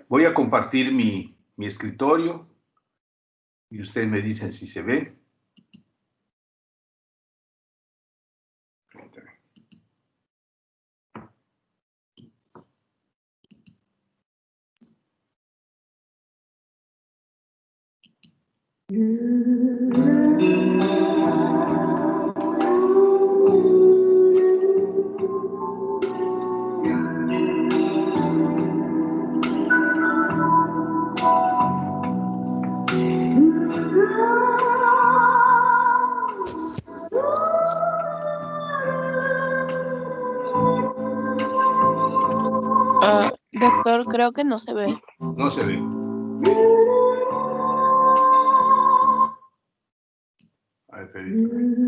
Voy a compartir mi escritorio y ustedes me dicen si se ve. Doctor, creo que no se ve. No se ve. A ver, permítame.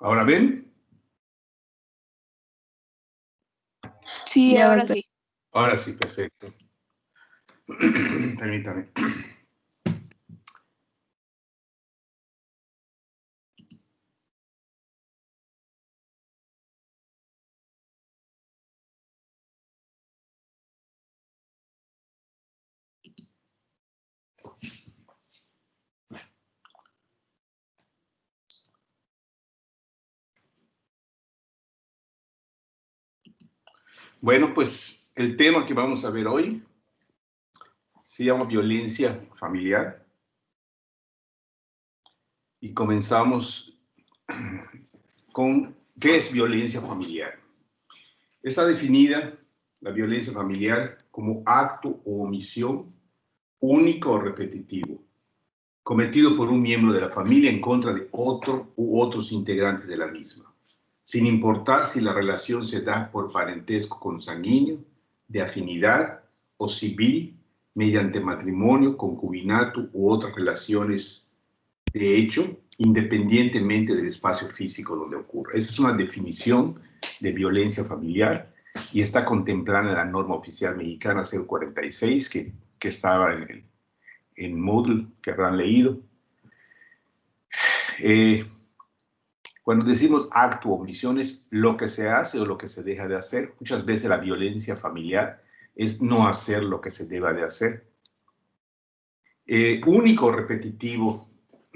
¿Ahora ven? Sí, Ya, ahora doctor. sí. Ahora sí, perfecto. Permítame. Bueno, pues el tema que vamos a ver hoy se llama violencia familiar. Y comenzamos con ¿qué es violencia familiar? Está definida la violencia familiar como acto o omisión único o repetitivo, cometido por un miembro de la familia en contra de otro u otros integrantes de la misma, sin importar si la relación se da por parentesco consanguíneo, de afinidad o civil, mediante matrimonio, concubinato u otras relaciones de hecho, independientemente del espacio físico donde ocurre. Esa es una definición de violencia familiar y está contemplada en la norma oficial mexicana 046 que estaba en Moodle, que habrán leído. Cuando decimos acto o omisión es lo que se hace o lo que se deja de hacer. Muchas veces la violencia familiar es no hacer lo que se deba de hacer. Único, repetitivo.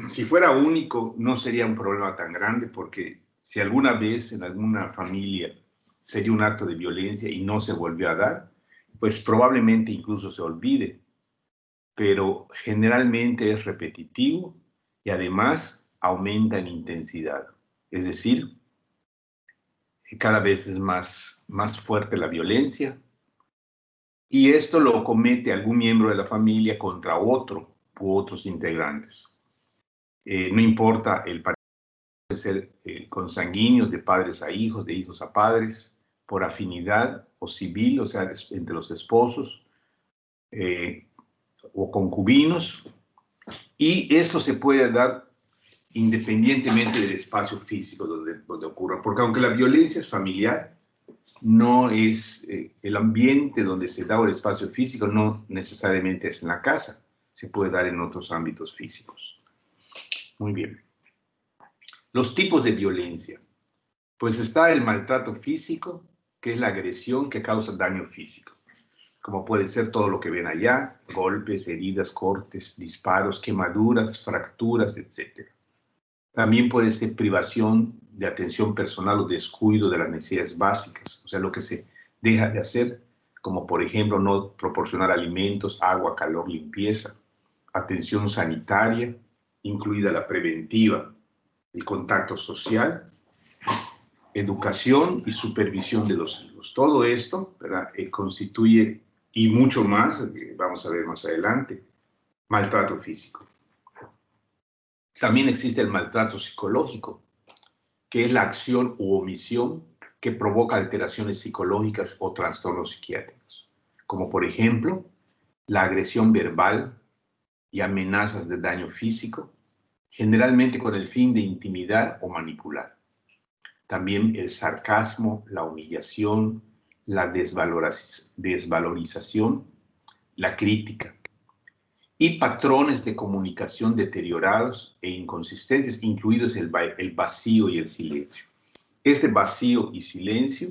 Si fuera único, no sería un problema tan grande, porque si alguna vez en alguna familia se dio un acto de violencia y no se volvió a dar, pues probablemente incluso se olvide, pero generalmente es repetitivo y además aumenta en intensidad. Es decir, cada vez es más fuerte la violencia y esto lo comete algún miembro de la familia contra otro u otros integrantes. No importa el parentesco, puede ser consanguíneos, de padres a hijos, de hijos a padres, por afinidad o civil, o sea, entre los esposos o concubinos, y esto se puede dar independientemente del espacio físico donde ocurra, porque aunque la violencia es familiar, no es el ambiente donde se da el espacio físico, no necesariamente es en la casa, se puede dar en otros ámbitos físicos. Muy bien. Los tipos de violencia. Pues está el maltrato físico, que es la agresión que causa daño físico, como puede ser todo lo que ven allá, golpes, heridas, cortes, disparos, quemaduras, fracturas, etc. También puede ser privación de atención personal o descuido de las necesidades básicas, o sea, lo que se deja de hacer, como por ejemplo no proporcionar alimentos, agua, calor, limpieza, atención sanitaria, incluida la preventiva, el contacto social, educación y supervisión de los hijos. Todo esto, ¿verdad? Constituye, y mucho más, vamos a ver más adelante, maltrato físico. También existe el maltrato psicológico, que es la acción u omisión que provoca alteraciones psicológicas o trastornos psiquiátricos, como por ejemplo la agresión verbal y amenazas de daño físico, generalmente con el fin de intimidar o manipular. También el sarcasmo, la humillación, la desvalorización, la crítica y patrones de comunicación deteriorados e inconsistentes, incluidos el vacío y el silencio. Este vacío y silencio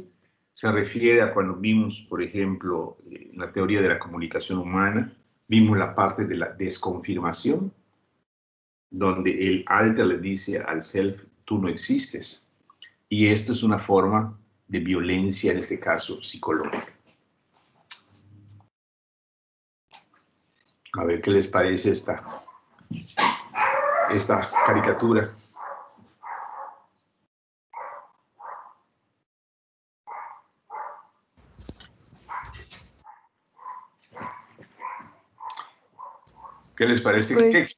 se refiere a cuando vimos, por ejemplo, en la teoría de la comunicación humana, vimos la parte de la desconfirmación, donde el alter le dice al self, tú no existes. Y esto es una forma de violencia, en este caso psicológica. A ver qué les parece esta caricatura. ¿Qué les parece? Pues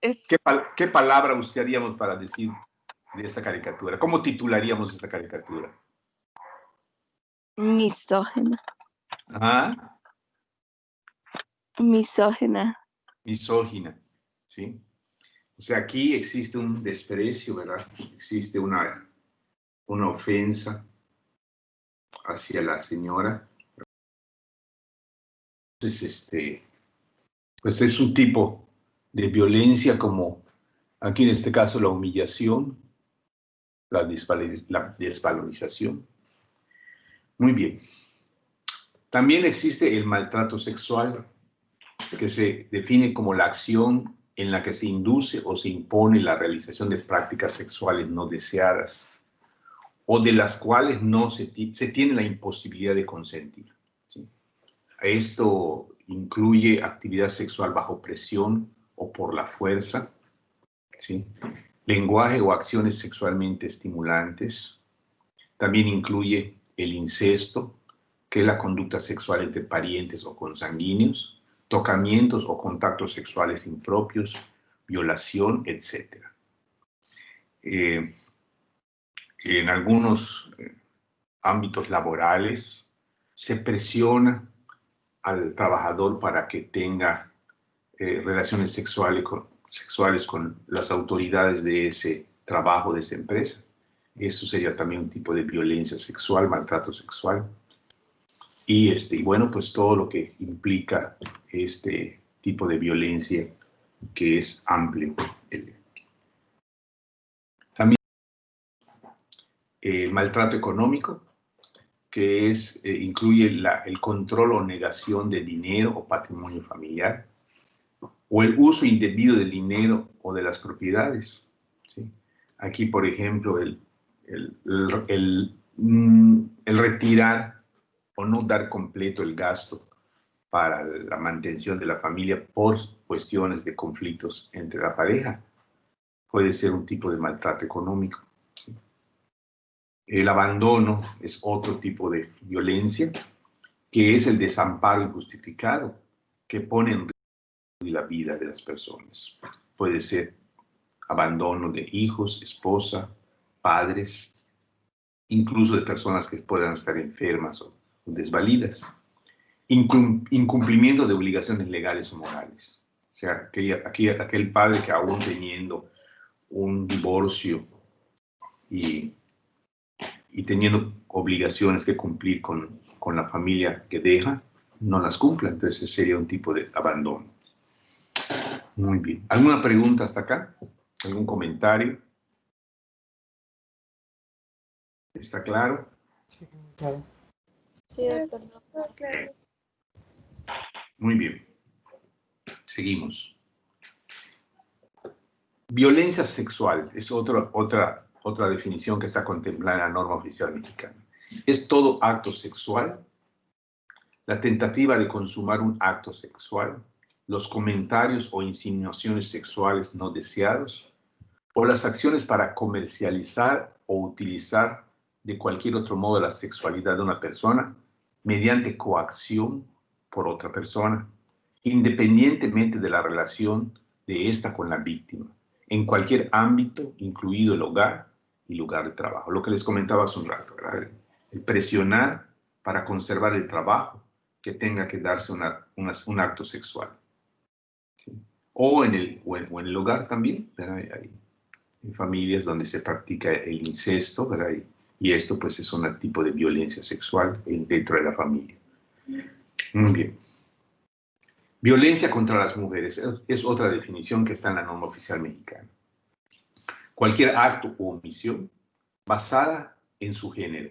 ¿Qué palabra usaríamos para decir de esta caricatura? ¿Cómo titularíamos esta caricatura? misógina. ¿Ah? Misógina. Misógina, ¿sí? O sea, aquí existe un desprecio, ¿verdad? Existe una ofensa hacia la señora. Entonces, pues es un tipo de violencia como, aquí en este caso, la humillación, la desvalorización. Muy bien. También existe el maltrato sexual, que se define como la acción en la que se induce o se impone la realización de prácticas sexuales no deseadas o de las cuales no se tiene la imposibilidad de consentir, ¿sí? Esto incluye actividad sexual bajo presión o por la fuerza, ¿sí? Lenguaje o acciones sexualmente estimulantes. También incluye el incesto, que es la conducta sexual entre parientes o consanguíneos, tocamientos o contactos sexuales impropios, violación, etc. En algunos ámbitos laborales se presiona al trabajador para que tenga relaciones sexuales con las autoridades de ese trabajo, de esa empresa. Eso sería también un tipo de violencia sexual, maltrato sexual. Y bueno, pues todo lo que implica este tipo de violencia que es amplio. También el maltrato económico, que incluye el control o negación de dinero o patrimonio familiar, o el uso indebido del dinero o de las propiedades, ¿sí? Aquí, por ejemplo, el retirar o no dar completo el gasto para la mantención de la familia por cuestiones de conflictos entre la pareja puede ser un tipo de maltrato económico, ¿sí? El abandono es otro tipo de violencia, que es el desamparo injustificado, que pone en riesgo la vida de las personas. Puede ser abandono de hijos, esposa, padres, incluso de personas que puedan estar enfermas o desvalidas. Incumplimiento de obligaciones legales o morales. O sea, aquel padre que aún teniendo un divorcio y teniendo obligaciones que cumplir con la familia que deja, no las cumpla. Entonces sería un tipo de abandono. Muy bien. ¿Alguna pregunta hasta acá? ¿Algún comentario? ¿Está claro? Sí, claro. Sí, doctor. Muy bien. Seguimos. Violencia sexual es otra definición que está contemplada en la norma oficial mexicana. Es todo acto sexual, la tentativa de consumar un acto sexual, los comentarios o insinuaciones sexuales no deseados, o las acciones para comercializar o utilizar de cualquier otro modo la sexualidad de una persona mediante coacción por otra persona, independientemente de la relación de esta con la víctima, en cualquier ámbito, incluido el hogar, y lugar de trabajo. Lo que les comentaba hace un rato, ¿verdad? El presionar para conservar el trabajo que tenga que darse un acto sexual. ¿Sí? O en el hogar también, ¿verdad? Hay familias donde se practica el incesto, ¿verdad? Y esto pues es un tipo de violencia sexual dentro de la familia. Muy bien. Violencia contra las mujeres es otra definición que está en la norma oficial mexicana. Cualquier acto u omisión basada en su género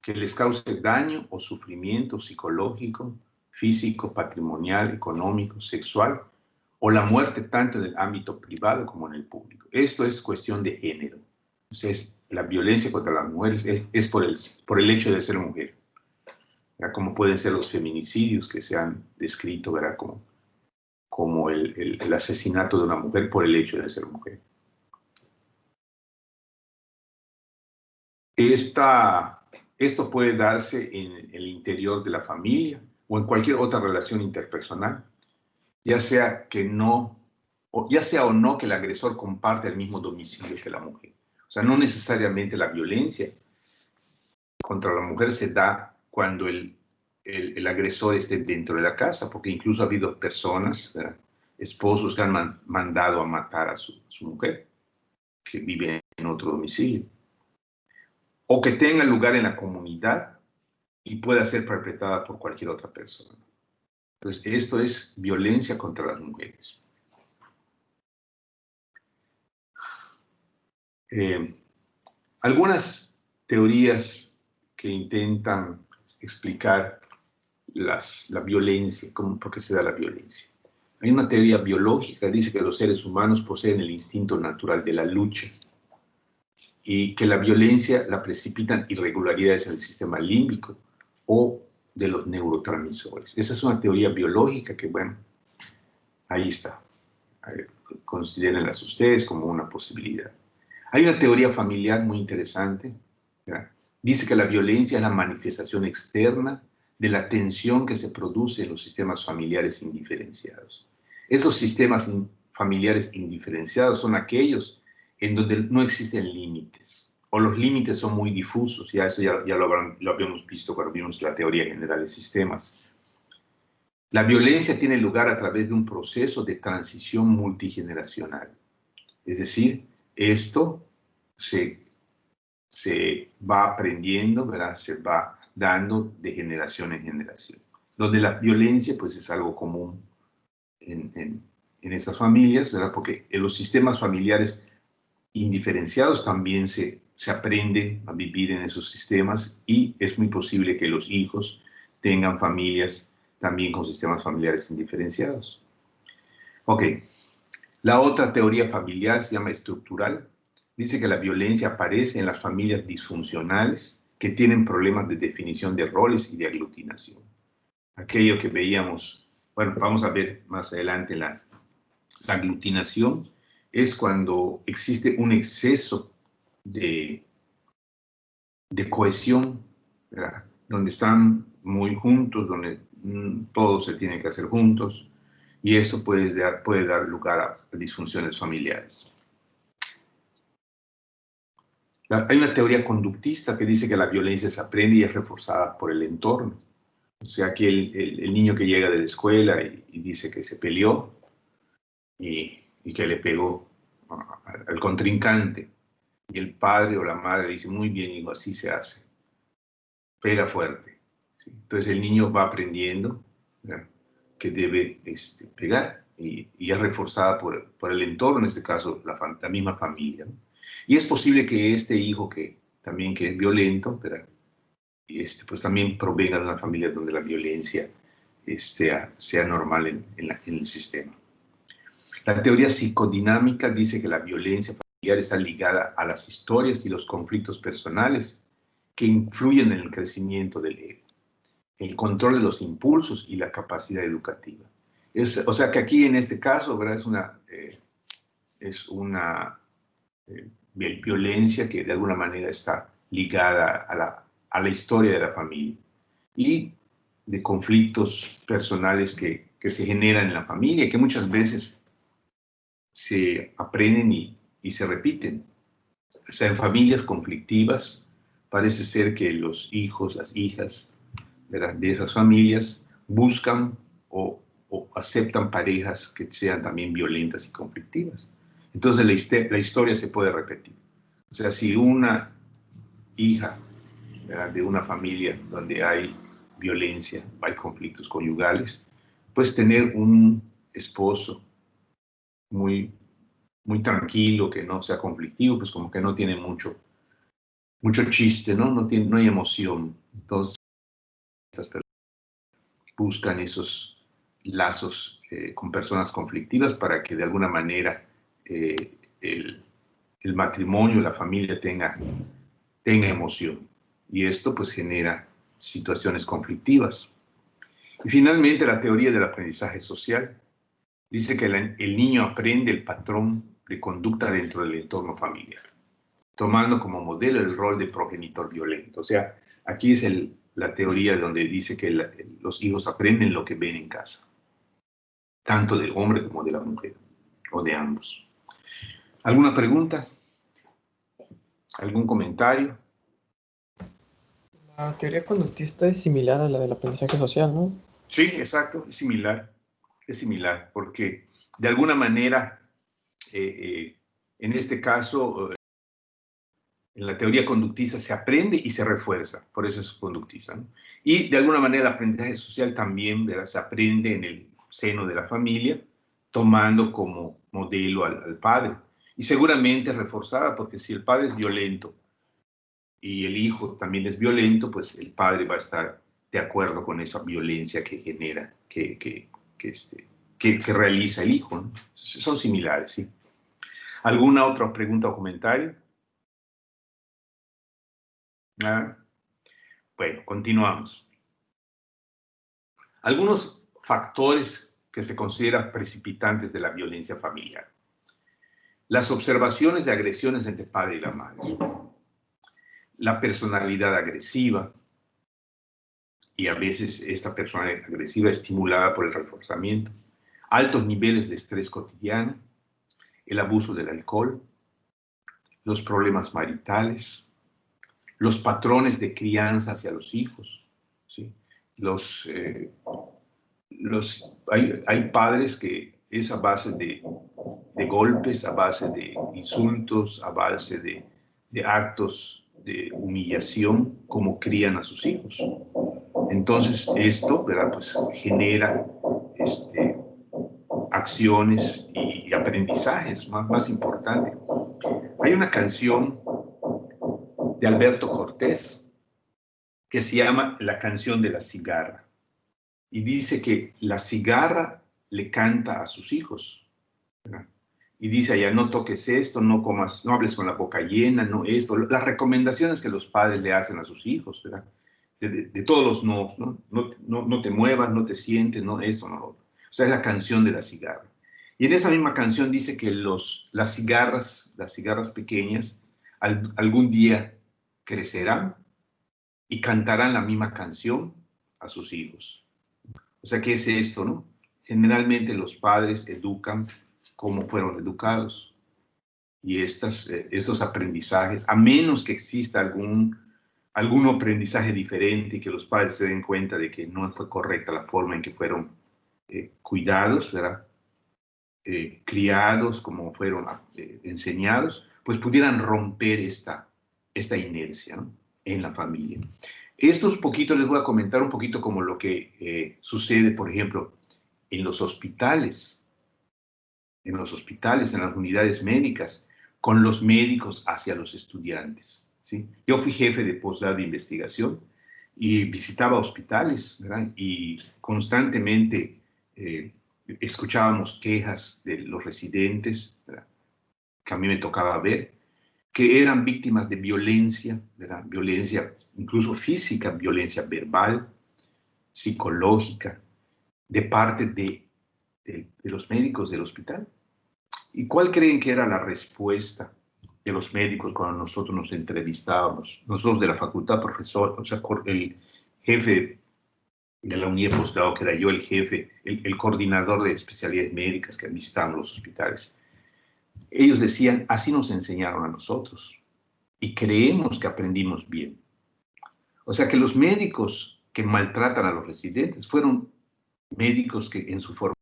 que les cause daño o sufrimiento psicológico, físico, patrimonial, económico, sexual o la muerte tanto en el ámbito privado como en el público. Esto es cuestión de género. Entonces, la violencia contra las mujeres es por el hecho de ser mujer. ¿Verdad? Como pueden ser los feminicidios que se han descrito, ¿verdad? Como el asesinato de una mujer por el hecho de ser mujer. Esto puede darse en el interior de la familia o en cualquier otra relación interpersonal, ya sea o no que el agresor comparte el mismo domicilio que la mujer. O sea, no necesariamente la violencia contra la mujer se da cuando el agresor esté dentro de la casa, porque incluso ha habido personas, esposos que han mandado a matar a su mujer, que vive en otro domicilio, o que tenga lugar en la comunidad y pueda ser perpetrada por cualquier otra persona. Entonces, esto es violencia contra las mujeres. Algunas teorías que intentan explicar la violencia, por qué se da la violencia. Hay una teoría biológica que dice que los seres humanos poseen el instinto natural de la lucha y que la violencia la precipitan irregularidades en el sistema límbico o de los neurotransmisores. Esa es una teoría biológica que, bueno, ahí está. Considérenlas ustedes como una posibilidad. Hay una teoría familiar muy interesante, ¿verdad? Dice que la violencia es la manifestación externa de la tensión que se produce en los sistemas familiares indiferenciados. Esos sistemas familiares indiferenciados son aquellos en donde no existen límites, o los límites son muy difusos, eso ya lo habíamos visto cuando vimos la teoría general de sistemas. La violencia tiene lugar a través de un proceso de transición multigeneracional. Es decir, esto se va aprendiendo, ¿verdad? Se va dando de generación en generación. Donde la violencia pues es algo común en estas familias, ¿verdad? Porque en los sistemas familiares indiferenciados también se aprende a vivir en esos sistemas y es muy posible que los hijos tengan familias también con sistemas familiares indiferenciados. Ok, la otra teoría familiar se llama estructural. Dice que la violencia aparece en las familias disfuncionales que tienen problemas de definición de roles y de aglutinación. Aquello que veíamos, bueno, vamos a ver más adelante la aglutinación, es cuando existe un exceso de cohesión, ¿verdad? Donde están muy juntos, donde todo se tiene que hacer juntos, y eso puede dar lugar a disfunciones familiares. Hay una teoría conductista que dice que la violencia se aprende y es reforzada por el entorno. O sea, que el niño que llega de la escuela y dice que se peleó y que le pegó al contrincante, y el padre o la madre dice, muy bien, hijo, así se hace. Pega fuerte. ¿Sí? Entonces el niño va aprendiendo, ¿verdad?, que debe pegar y es reforzada por el entorno, en este caso la misma familia, ¿no? Y es posible que este hijo que es violento, ¿verdad?, pues también provenga de una familia donde la violencia sea normal en el sistema. La teoría psicodinámica dice que la violencia familiar está ligada a las historias y los conflictos personales que influyen en el crecimiento del ego, el control de los impulsos y la capacidad educativa. O sea que aquí en este caso, ¿verdad?, es una violencia que de alguna manera está ligada a la historia de la familia y de conflictos personales que se generan en la familia y que muchas veces se aprenden y se repiten. O sea, en familias conflictivas parece ser que los hijos, las hijas de esas familias buscan o aceptan parejas que sean también violentas y conflictivas. Entonces la historia se puede repetir. O sea, si una hija, ¿verdad?, de una familia donde hay violencia, hay conflictos conyugales, pues tener un esposo muy, muy tranquilo, que no sea conflictivo, pues como que no tiene mucho chiste, ¿no? No hay emoción. Entonces, estas personas buscan esos lazos con personas conflictivas para que de alguna manera el matrimonio, la familia tenga emoción. Y esto pues genera situaciones conflictivas. Y finalmente la teoría del aprendizaje social dice que el niño aprende el patrón de conducta dentro del entorno familiar, tomando como modelo el rol de progenitor violento. O sea, aquí es la teoría donde dice que los hijos aprenden lo que ven en casa, tanto del hombre como de la mujer, o de ambos. ¿Alguna pregunta? ¿Algún comentario? La teoría conductista es similar a la del aprendizaje social, ¿no? Sí, exacto, es similar, porque de alguna manera, en este caso, en la teoría conductista se aprende y se refuerza, por eso es conductista, ¿no? Y de alguna manera el aprendizaje social también, ¿verdad?, se aprende en el seno de la familia, tomando como modelo al padre. Y seguramente reforzada, porque si el padre es violento y el hijo también es violento, pues el padre va a estar de acuerdo con esa violencia que genera, que realiza el hijo, ¿no? Son similares, ¿sí? ¿Alguna otra pregunta o comentario? ¿Nada? Bueno, continuamos. Algunos factores que se consideran precipitantes de la violencia familiar. Las observaciones de agresiones entre padre y la madre. La personalidad agresiva, y a veces esta personalidad agresiva estimulada por el reforzamiento. Altos niveles de estrés cotidiano, el abuso del alcohol, los problemas maritales, los patrones de crianza hacia los hijos, ¿sí? Hay padres que es a base de golpes, a base de insultos, a base de actos de humillación, como crían a sus hijos. Entonces esto, ¿verdad?, pues genera acciones y aprendizajes más importantes. Hay una canción de Alberto Cortés que se llama La canción de la cigarra. Y dice que la cigarra le canta a sus hijos, ¿verdad? Y dice allá, no toques esto, no comas, no hables con la boca llena, no esto. Las recomendaciones que los padres le hacen a sus hijos, ¿verdad? De todos los nos, ¿no? No te muevas, no te sientes, no eso, no lo otro. O sea, es la canción de la cigarra. Y en esa misma canción dice que las cigarras pequeñas, algún día crecerán y cantarán la misma canción a sus hijos. O sea, ¿qué es esto, no? Generalmente los padres educan como fueron educados. Y estos aprendizajes, a menos que exista algún aprendizaje diferente y que los padres se den cuenta de que no fue correcta la forma en que fueron cuidados, ¿verdad?, criados, como fueron enseñados, pues pudieran romper esta inercia, ¿no?, en la familia. Estos poquitos les voy a comentar un poquito como lo que sucede, por ejemplo, en los hospitales, en las unidades médicas, con los médicos hacia los estudiantes, ¿sí? Yo fui jefe de posgrado de investigación y visitaba hospitales, ¿verdad?, y constantemente escuchábamos quejas de los residentes, ¿verdad?, que a mí me tocaba ver, que eran víctimas de violencia, ¿verdad?, violencia incluso física, violencia verbal, psicológica, de parte de los médicos del hospital. ¿Y cuál creen que era la respuesta de los médicos cuando nosotros nos entrevistábamos? Nosotros de la facultad, profesor, o sea, el jefe de la unidad de posgrado, que era yo el jefe, el coordinador de especialidades médicas que visitaban los hospitales. Ellos decían, así nos enseñaron a nosotros. y creemos que aprendimos bien. O sea que los médicos que maltratan a los residentes fueron médicos que en su formación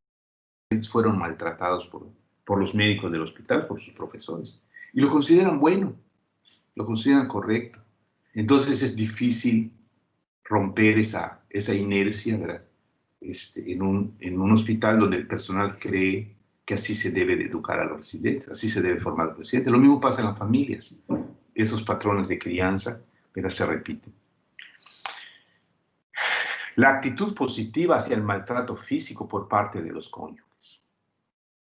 fueron maltratados por los médicos del hospital, por sus profesores. Y lo consideran bueno, lo consideran correcto. Entonces es difícil romper esa inercia, ¿verdad? En un hospital donde el personal cree que así se debe de educar a los residentes, así se debe formar a los residentes. Lo mismo pasa en las familias. Esos patrones de crianza, ¿verdad?, se repiten. La actitud positiva hacia el maltrato físico por parte de los cónyuges.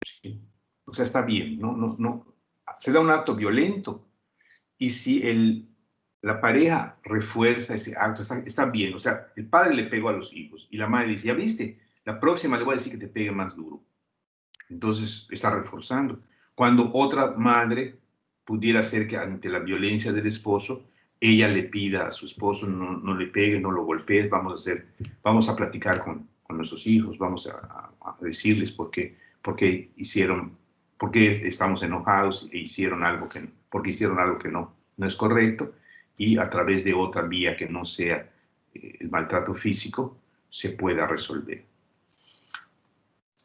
¿Sí? O sea, está bien, no. Se da un acto violento y si la pareja refuerza ese acto, está bien. O sea, el padre le pegó a los hijos y la madre dice, ya viste, la próxima le voy a decir que te pegue más duro. Entonces, está reforzando. Cuando otra madre pudiera ser que ante la violencia del esposo, ella le pida a su esposo, no le pegue, no lo golpees, vamos a platicar con nuestros hijos, vamos a decirles por qué estamos enojados e hicieron algo porque hicieron algo que no es correcto, y a través de otra vía que no sea el maltrato físico se pueda resolver.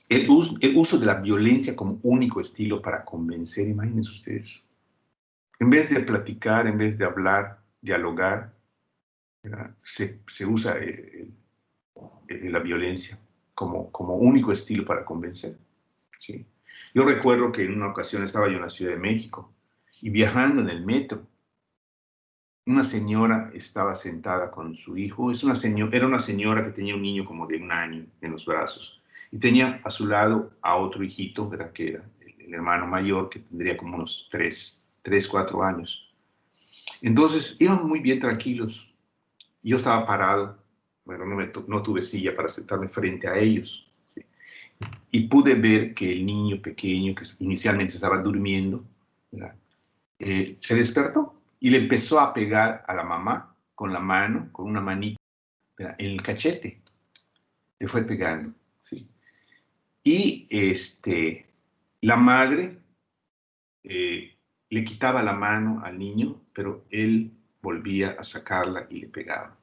El uso de la violencia como único estilo para convencer, imagínense ustedes. En vez de platicar, en vez de hablar, dialogar, se usa la violencia como único estilo para convencer. ¿Sí? Yo recuerdo que en una ocasión estaba yo en la Ciudad de México y viajando en el metro, una señora estaba sentada con su hijo. Era una señora que tenía un niño como de 1 año en los brazos y tenía a su lado a otro hijito, ¿verdad?, que era el hermano mayor, que tendría como unos 3, 4 años. Entonces iban muy bien tranquilos. Yo estaba parado, bueno, no tuve silla para sentarme frente a ellos. ¿Sí? Y pude ver que el niño pequeño, que inicialmente estaba durmiendo, se despertó y le empezó a pegar a la mamá con la mano, con una manita, en el cachete. Le fue pegando. ¿Sí? Y la madre le quitaba la mano al niño, pero él volvía a sacarla y le pegaba.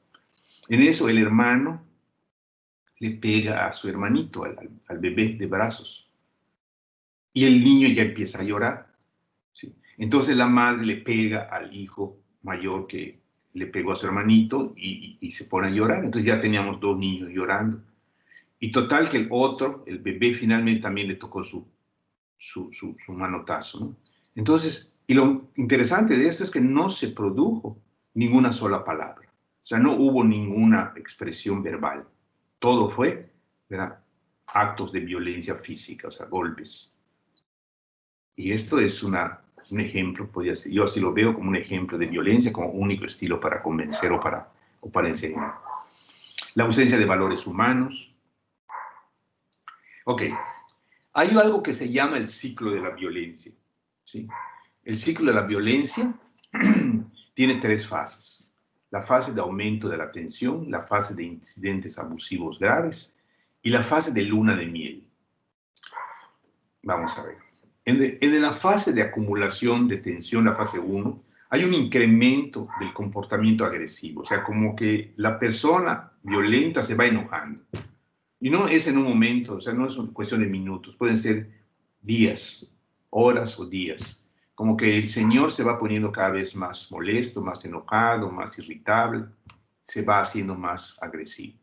En eso el hermano le pega a su hermanito, al bebé de brazos. Y el niño ya empieza a llorar. ¿Sí? Entonces la madre le pega al hijo mayor que le pegó a su hermanito y se pone a llorar. Entonces ya teníamos 2 niños llorando. Y total que el bebé finalmente también le tocó su manotazo, ¿no? Entonces, y lo interesante de esto es que no se produjo ninguna sola palabra. O sea, no hubo ninguna expresión verbal. Todo fue, ¿verdad?, actos de violencia física, o sea, golpes. Y esto es un ejemplo, podría ser, yo así lo veo como un ejemplo de violencia, como único estilo para convencer o para enseñar. La ausencia de valores humanos. Ok, hay algo que se llama el ciclo de la violencia. ¿Sí? El ciclo de la violencia tiene 3 fases. La fase de aumento de la tensión, la fase de incidentes abusivos graves y la fase de luna de miel. Vamos a ver. En la fase de acumulación de tensión, la fase 1, hay un incremento del comportamiento agresivo. O sea, como que la persona violenta se va enojando. Y no es en un momento, o sea, no es una cuestión de minutos. Pueden ser días, horas o días. Como que el señor se va poniendo cada vez más molesto, más enojado, más irritable, se va haciendo más agresivo.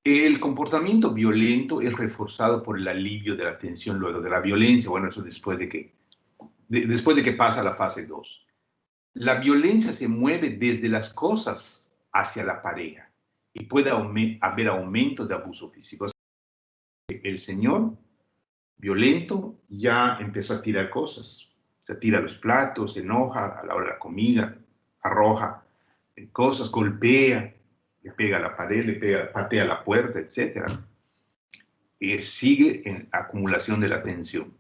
El comportamiento violento es reforzado por el alivio de la tensión luego de la violencia. Bueno, eso después de que pasa la fase 2. La violencia se mueve desde las cosas hacia la pareja y puede haber aumento de abuso físico. El señor violento ya empezó a tirar cosas. Se tira los platos, se enoja a la hora de la comida, arroja cosas, golpea, le pega a la pared, patea la puerta, etc. Sigue en acumulación de la tensión.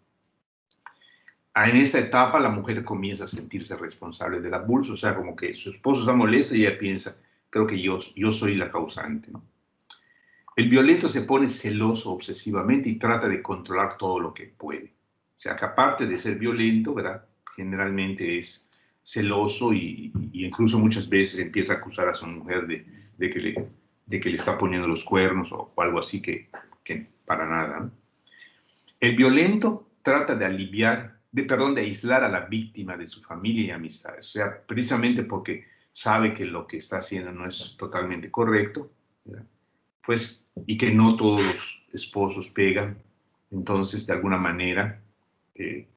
En esta etapa la mujer comienza a sentirse responsable del abuso, o sea, como que su esposo está molesto y ella piensa, creo que yo soy la causante, ¿no? El violento se pone celoso obsesivamente y trata de controlar todo lo que puede. O sea, que aparte de ser violento, ¿verdad?, generalmente es celoso y incluso muchas veces empieza a acusar a su mujer de que le está poniendo los cuernos o algo así que para nada, ¿no? El violento trata de de aislar a la víctima de su familia y amistades, o sea, precisamente porque sabe que lo que está haciendo no es totalmente correcto, ¿verdad? Pues, y que no todos los esposos pegan, entonces, de alguna manera,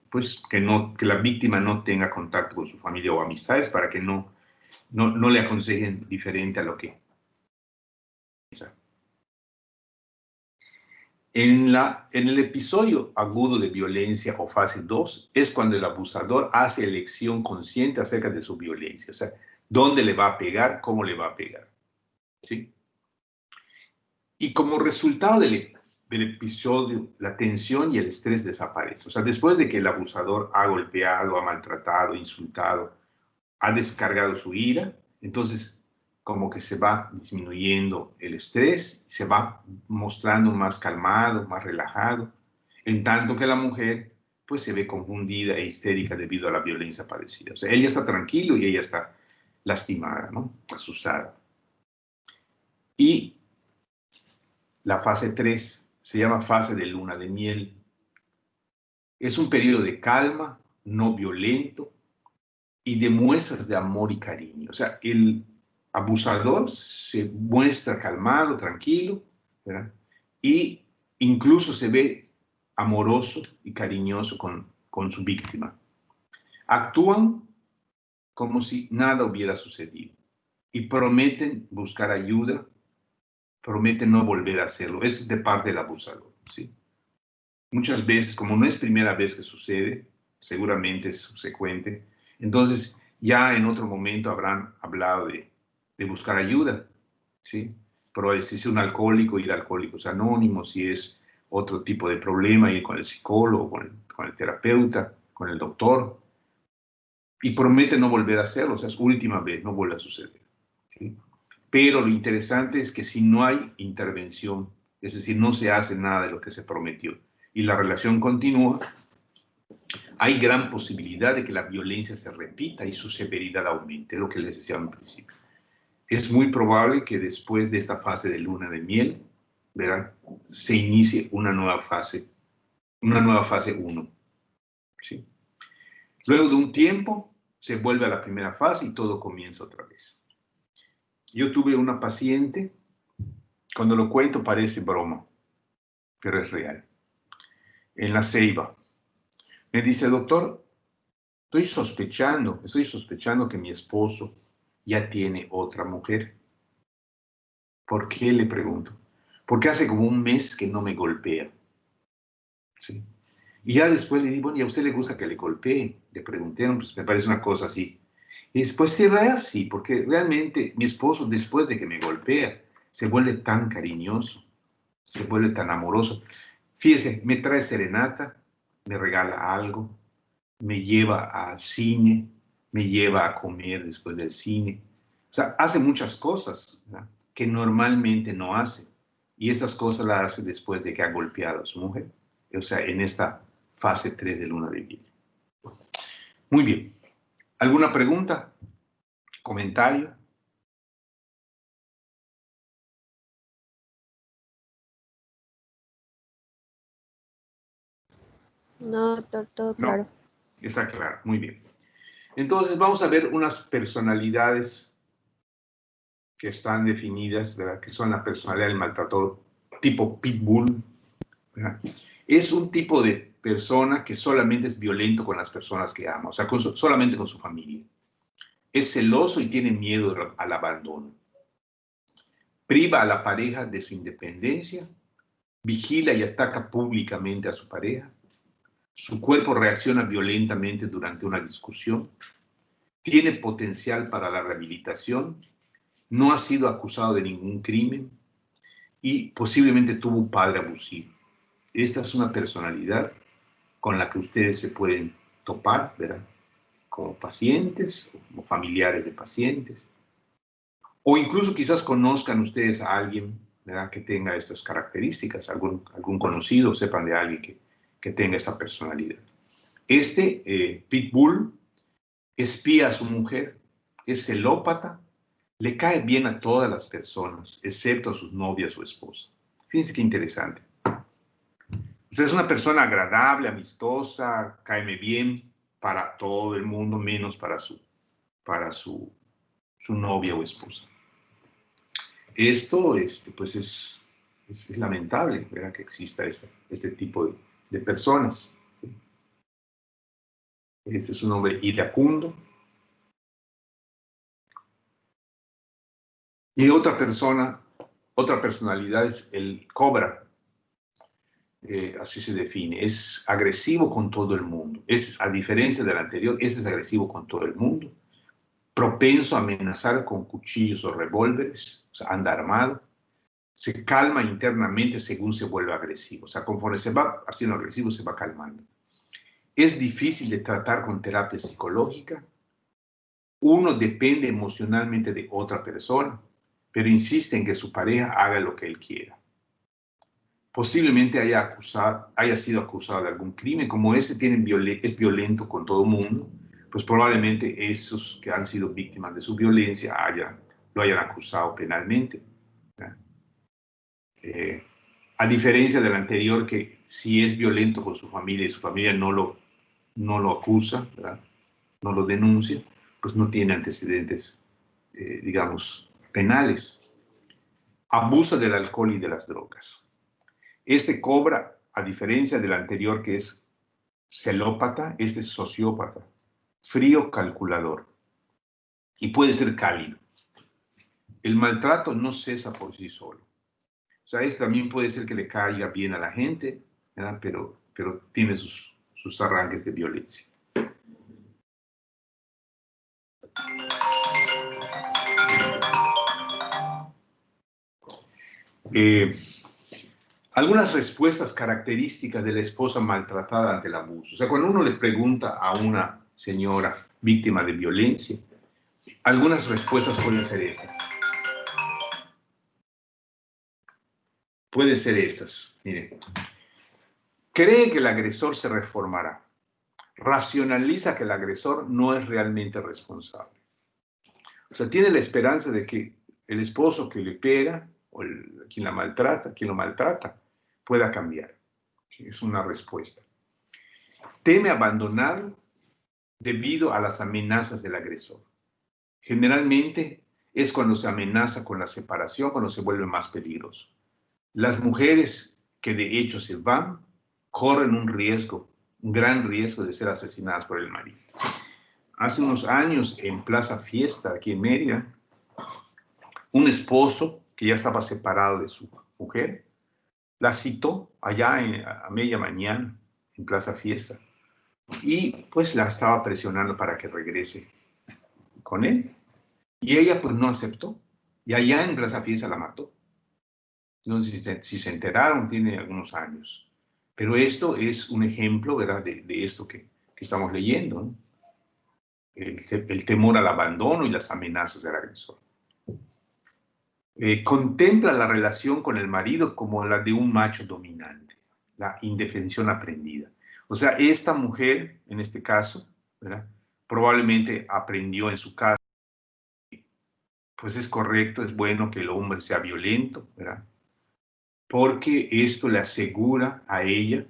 pues, que la víctima no tenga contacto con su familia o amistades para que no le aconsejen diferente a lo que piensa. En el episodio agudo de violencia o fase 2 es cuando el abusador hace elección consciente acerca de su violencia, o sea, dónde le va a pegar, cómo le va a pegar, ¿sí? Y como resultado del episodio, la tensión y el estrés desaparecen. O sea, después de que el abusador ha golpeado, ha maltratado, insultado, ha descargado su ira, entonces como que se va disminuyendo el estrés, se va mostrando más calmado, más relajado, en tanto que la mujer pues se ve confundida e histérica debido a la violencia padecida. O sea, ella está tranquilo y ella está lastimada, ¿no? Asustada. Y la fase 3 se llama fase de luna de miel. Es un periodo de calma, no violento, y de muestras de amor y cariño. O sea, el abusador se muestra calmado, tranquilo, ¿verdad? Y incluso se ve amoroso y cariñoso con su víctima. Actúan como si nada hubiera sucedido y prometen buscar ayuda, prometen no volver a hacerlo. Esto es de parte del abusador, ¿sí? Muchas veces, como no es primera vez que sucede, seguramente es subsecuente, entonces ya en otro momento habrán hablado de buscar ayuda, ¿sí? Pero si es un alcohólico, ir a Alcohólicos Anónimos, si es otro tipo de problema, ir con el psicólogo, con el terapeuta, con el doctor, y promete no volver a hacerlo, o sea, es última vez, no vuelve a suceder, ¿sí? Pero lo interesante es que si no hay intervención, es decir, no se hace nada de lo que se prometió, y la relación continúa, hay gran posibilidad de que la violencia se repita y su severidad aumente, lo que les decía al principio. Es muy probable que después de esta fase de luna de miel, ¿verdad?, se inicie una nueva fase 1, ¿sí? Luego de un tiempo, se vuelve a la primera fase y todo comienza otra vez. Yo tuve una paciente, cuando lo cuento parece broma, pero es real, en La Ceiba. Me dice, doctor, estoy sospechando que mi esposo ya tiene otra mujer. ¿Por qué? Le pregunto. Porque hace como un mes que no me golpea. ¿Sí? Y ya después le digo, bueno, ¿y a usted le gusta que le golpee? Le pregunté, pues me parece una cosa así. Y después sí, sí, porque realmente mi esposo, después de que me golpea, se vuelve tan cariñoso, se vuelve tan amoroso. Fíjese, me trae serenata, me regala algo, me lleva al cine, me lleva a comer después del cine. O sea, hace muchas cosas, ¿verdad?, que normalmente no hace. Y estas cosas las hace después de que ha golpeado a su mujer. O sea, en esta fase 3 de luna de miel. Muy bien. ¿Alguna pregunta? ¿Comentario? No, doctor, todo claro. No, está claro. Muy bien. Entonces vamos a ver unas personalidades que están definidas, ¿verdad?, que son la personalidad del maltratador tipo pitbull, ¿verdad? Es un tipo de persona que solamente es violento con las personas que ama, o sea, solamente con su familia. Es celoso y tiene miedo al abandono. Priva a la pareja de su independencia, vigila y ataca públicamente a su pareja. Su cuerpo reacciona violentamente durante una discusión. Tiene potencial para la rehabilitación. No ha sido acusado de ningún crimen y posiblemente tuvo un padre abusivo. Esta es una personalidad con la que ustedes se pueden topar, ¿verdad?, como pacientes, como familiares de pacientes, o incluso quizás conozcan ustedes a alguien, ¿verdad?, que tenga estas características, algún conocido, sepan de alguien que tenga esta personalidad. Pitbull espía a su mujer, es celópata, le cae bien a todas las personas, excepto a sus novias o esposas. Fíjense qué interesante. O sea, es una persona agradable, amistosa, cáeme bien para todo el mundo, menos para su novia o esposa. Esto pues es lamentable, ¿verdad? Que exista este tipo de personas. Este es un hombre iracundo. Y otra personalidad es el cobra. Así se define. Es agresivo con todo el mundo. A diferencia del anterior, este es agresivo con todo el mundo. Propenso a amenazar con cuchillos o revólveres. O sea, anda armado. Se calma internamente según se vuelve agresivo. O sea, conforme se va haciendo agresivo, se va calmando. Es difícil de tratar con terapia psicológica. Uno depende emocionalmente de otra persona, pero insiste en que su pareja haga lo que él quiera. Posiblemente haya sido acusado de algún crimen. Como este es violento con todo el mundo, pues probablemente esos que han sido víctimas de su violencia lo hayan acusado penalmente. A diferencia del anterior, que si es violento con su familia y su familia no lo acusa, ¿verdad? No lo denuncia, pues no tiene antecedentes, digamos, penales. Abusa del alcohol y de las drogas. Este cobra, a diferencia del anterior que es celópata, este es sociópata, frío calculador y puede ser cálido. El maltrato no cesa por sí solo. O sea, este también puede ser que le caiga bien a la gente, ¿verdad? Pero tiene sus arranques de violencia. Algunas respuestas características de la esposa maltratada ante el abuso. O sea, cuando uno le pregunta a una señora víctima de violencia, algunas respuestas pueden ser estas. Pueden ser estas. Miren. Cree que el agresor se reformará. Racionaliza que el agresor no es realmente responsable. O sea, tiene la esperanza de que el esposo que le pega o quien lo maltrata, pueda cambiar. Es una respuesta. Teme abandonarlo debido a las amenazas del agresor. Generalmente es cuando se amenaza con la separación, cuando se vuelve más peligroso. Las mujeres que de hecho se van, corren un gran riesgo de ser asesinadas por el marido. Hace unos años, en Plaza Fiesta, aquí en Mérida, un esposo que ya estaba separado de su mujer, la citó allá a media mañana en Plaza Fiesta y pues la estaba presionando para que regrese con él. Y ella pues no aceptó. Y allá en Plaza Fiesta la mató. No sé si se enteraron, tiene algunos años. Pero esto es un ejemplo, ¿verdad?, de esto que estamos leyendo, ¿no? El temor al abandono y las amenazas del agresor. Contempla la relación con el marido como la de un macho dominante, la indefensión aprendida. O sea, esta mujer, en este caso, ¿verdad?, probablemente aprendió en su casa, pues es correcto, es bueno que el hombre sea violento, ¿verdad?, porque esto le asegura a ella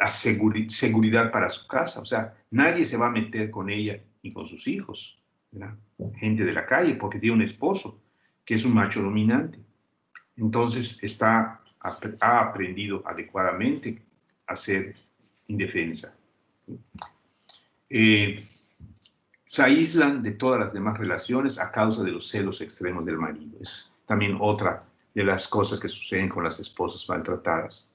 seguridad para su casa. O sea, nadie se va a meter con ella ni con sus hijos, ¿verdad?, gente de la calle, porque tiene un esposo que es un macho dominante. Entonces ha aprendido adecuadamente a ser indefensa. Se aíslan de todas las demás relaciones a causa de los celos extremos del marido. Es también otra de las cosas que suceden con las esposas maltratadas.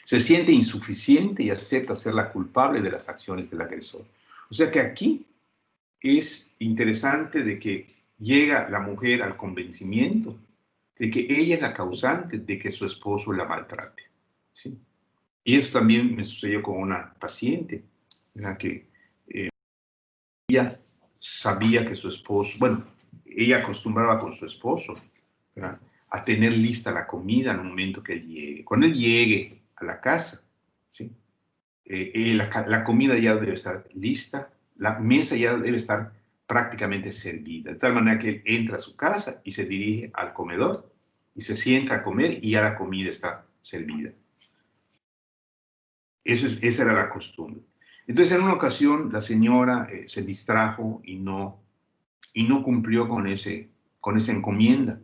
Se siente insuficiente y acepta ser la culpable de las acciones del agresor. O sea que aquí es interesante de que llega la mujer al convencimiento de que ella es la causante de que su esposo la maltrate, ¿sí? Y eso también me sucedió con una paciente, ¿verdad?, que ella sabía que su esposo, bueno, ella acostumbraba con su esposo, ¿verdad?, a tener lista la comida al momento que él llegue. Cuando él llegue a la casa, ¿sí?, la comida ya debe estar lista, la mesa ya debe estar prácticamente servida, de tal manera que él entra a su casa y se dirige al comedor y se sienta a comer y ya la comida está servida. Esa era la costumbre. Entonces, en una ocasión, la señora se distrajo y no cumplió con esa encomienda.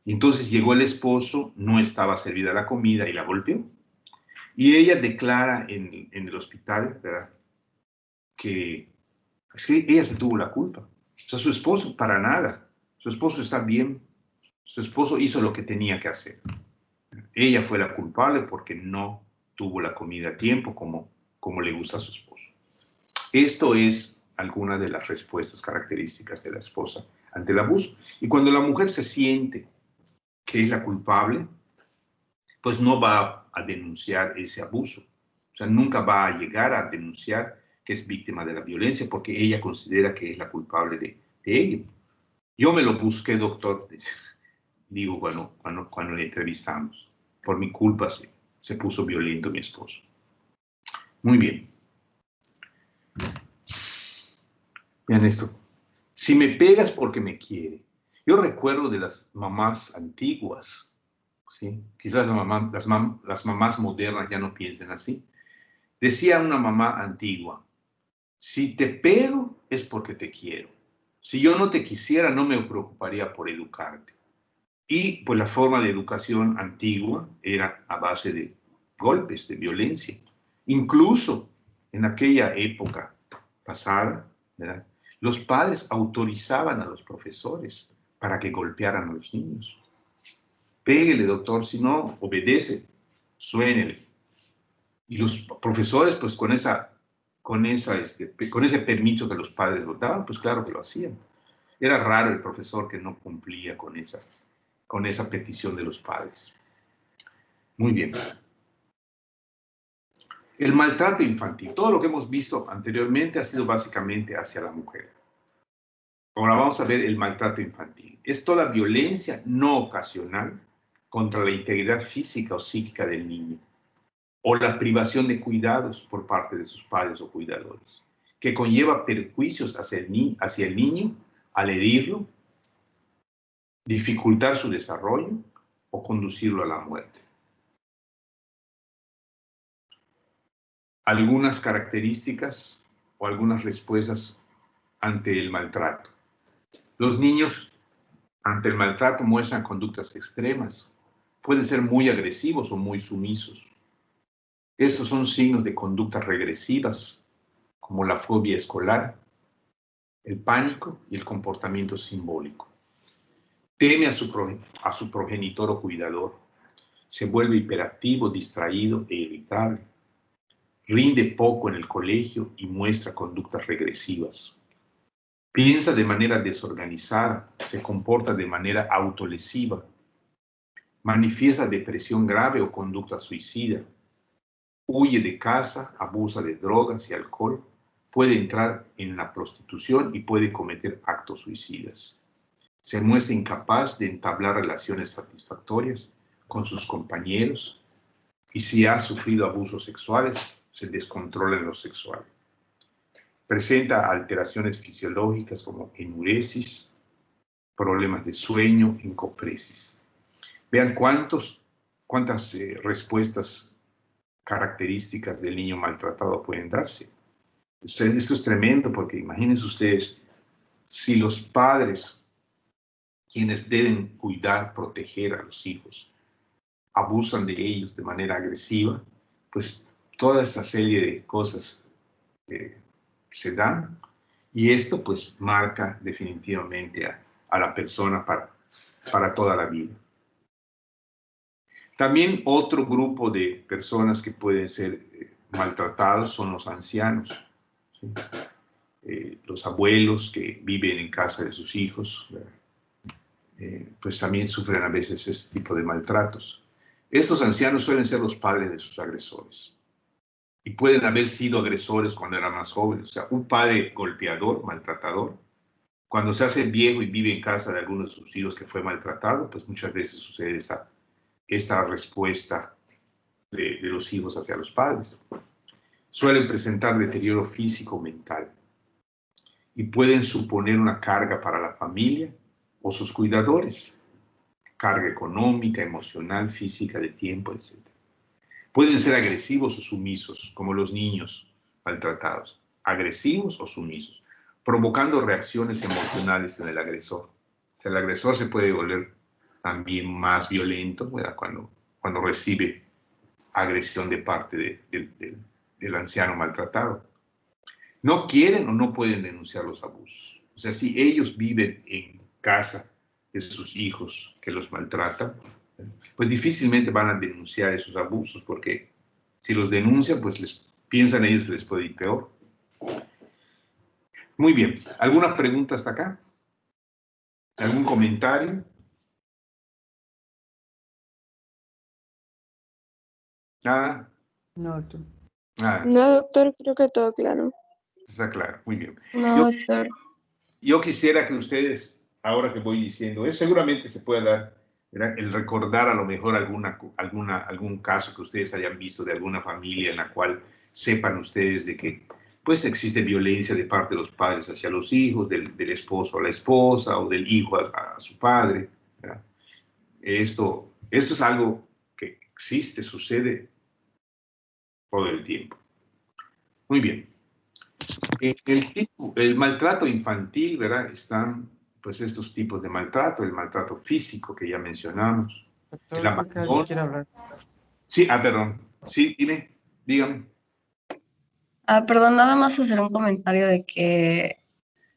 Y entonces llegó el esposo, no estaba servida la comida y la golpeó. Y ella declara en el hospital, ¿verdad?, que es que ella se tuvo la culpa. O sea, su esposo para nada. Su esposo está bien. Su esposo hizo lo que tenía que hacer. Ella fue la culpable porque no tuvo la comida a tiempo como le gusta a su esposo. Esto es alguna de las respuestas características de la esposa ante el abuso. Y cuando la mujer se siente que es la culpable, pues no va a denunciar ese abuso. O sea, nunca va a llegar a denunciar que es víctima de la violencia porque ella considera que es la culpable de ello. Yo me lo busqué, doctor, digo, cuando le entrevistamos. Por mi culpa se puso violento mi esposo. Muy bien. Vean esto. Si me pegas porque me quiere. Yo recuerdo de las mamás antiguas, ¿sí? Quizás las mamás modernas ya no piensen así. Decía una mamá antigua, si te pego es porque te quiero. Si yo no te quisiera, no me preocuparía por educarte. Y pues la forma de educación antigua era a base de golpes, de violencia. Incluso en aquella época pasada, ¿verdad?, los padres autorizaban a los profesores para que golpearan a los niños. Péguele, doctor, si no obedece, suénele. Y los profesores, pues con ese permiso que los padres los daban, pues claro que lo hacían. Era raro el profesor que no cumplía con esa petición de los padres. Muy bien. El maltrato infantil. Todo lo que hemos visto anteriormente ha sido básicamente hacia la mujer. Ahora vamos a ver el maltrato infantil. Es toda violencia no ocasional contra la integridad física o psíquica del niño, o la privación de cuidados por parte de sus padres o cuidadores, que conlleva perjuicios hacia el niño al herirlo, dificultar su desarrollo o conducirlo a la muerte. Algunas características o algunas respuestas ante el maltrato. Los niños ante el maltrato muestran conductas extremas. Pueden ser muy agresivos o muy sumisos. Estos son signos de conductas regresivas, como la fobia escolar, el pánico y el comportamiento simbólico. Teme a su progenitor o cuidador. Se vuelve hiperactivo, distraído e irritable. Rinde poco en el colegio y muestra conductas regresivas. Piensa de manera desorganizada, se comporta de manera autolesiva. Manifiesta depresión grave o conducta suicida. Huye de casa, abusa de drogas y alcohol. Puede entrar en la prostitución y puede cometer actos suicidas. Se muestra incapaz de entablar relaciones satisfactorias con sus compañeros y si ha sufrido abusos sexuales, se descontrola en lo sexual. Presenta alteraciones fisiológicas como enuresis, problemas de sueño, encopresis. Vean cuántas respuestas características del niño maltratado pueden darse. Esto es tremendo porque imagínense ustedes, si los padres, quienes deben cuidar, proteger a los hijos, abusan de ellos de manera agresiva, pues toda esta serie de cosas se dan y esto pues marca definitivamente a la persona para toda la vida. También otro grupo de personas que pueden ser maltratados son los ancianos, ¿sí? Los abuelos que viven en casa de sus hijos, pues también sufren a veces este tipo de maltratos. Estos ancianos suelen ser los padres de sus agresores y pueden haber sido agresores cuando eran más jóvenes. O sea, un padre golpeador, maltratador, cuando se hace viejo y vive en casa de algunos de sus hijos que fue maltratado, pues muchas veces sucede esta respuesta de los hijos hacia los padres. Suelen presentar deterioro físico o mental. y pueden suponer una carga para la familia o sus cuidadores, carga económica, emocional, física, de tiempo, etc. Pueden ser agresivos o sumisos, como los niños maltratados, agresivos o sumisos, provocando reacciones emocionales en el agresor. O sea, el agresor se puede volver también más violento, ¿verdad? Cuando recibe agresión de parte del anciano maltratado. No quieren o no pueden denunciar los abusos. O sea, si ellos viven en casa de sus hijos que los maltratan, pues difícilmente van a denunciar esos abusos, porque si los denuncian, pues piensan ellos que les puede ir peor. Muy bien. ¿Alguna pregunta hasta acá? ¿Algún comentario? ¿Nada? No, doctor. Nada. No, doctor, creo que todo claro. Está claro. Muy bien. No, doctor. Yo quisiera que ustedes, ahora que voy diciendo eso, seguramente se pueda dar, ¿verdad?, el recordar a lo mejor algún caso que ustedes hayan visto de alguna familia en la cual sepan ustedes de que pues existe violencia de parte de los padres hacia los hijos, del esposo a la esposa o del hijo a su padre, ¿verdad? Esto es algo que existe, sucede todo el tiempo. Muy bien. El maltrato infantil, ¿verdad? Están pues estos tipos de maltrato, el maltrato físico que ya mencionamos, el Doctor, creo que alguien abandono. quiere hablar. Sí, perdón. Sí, dígame. Perdón, nada más hacer un comentario de que,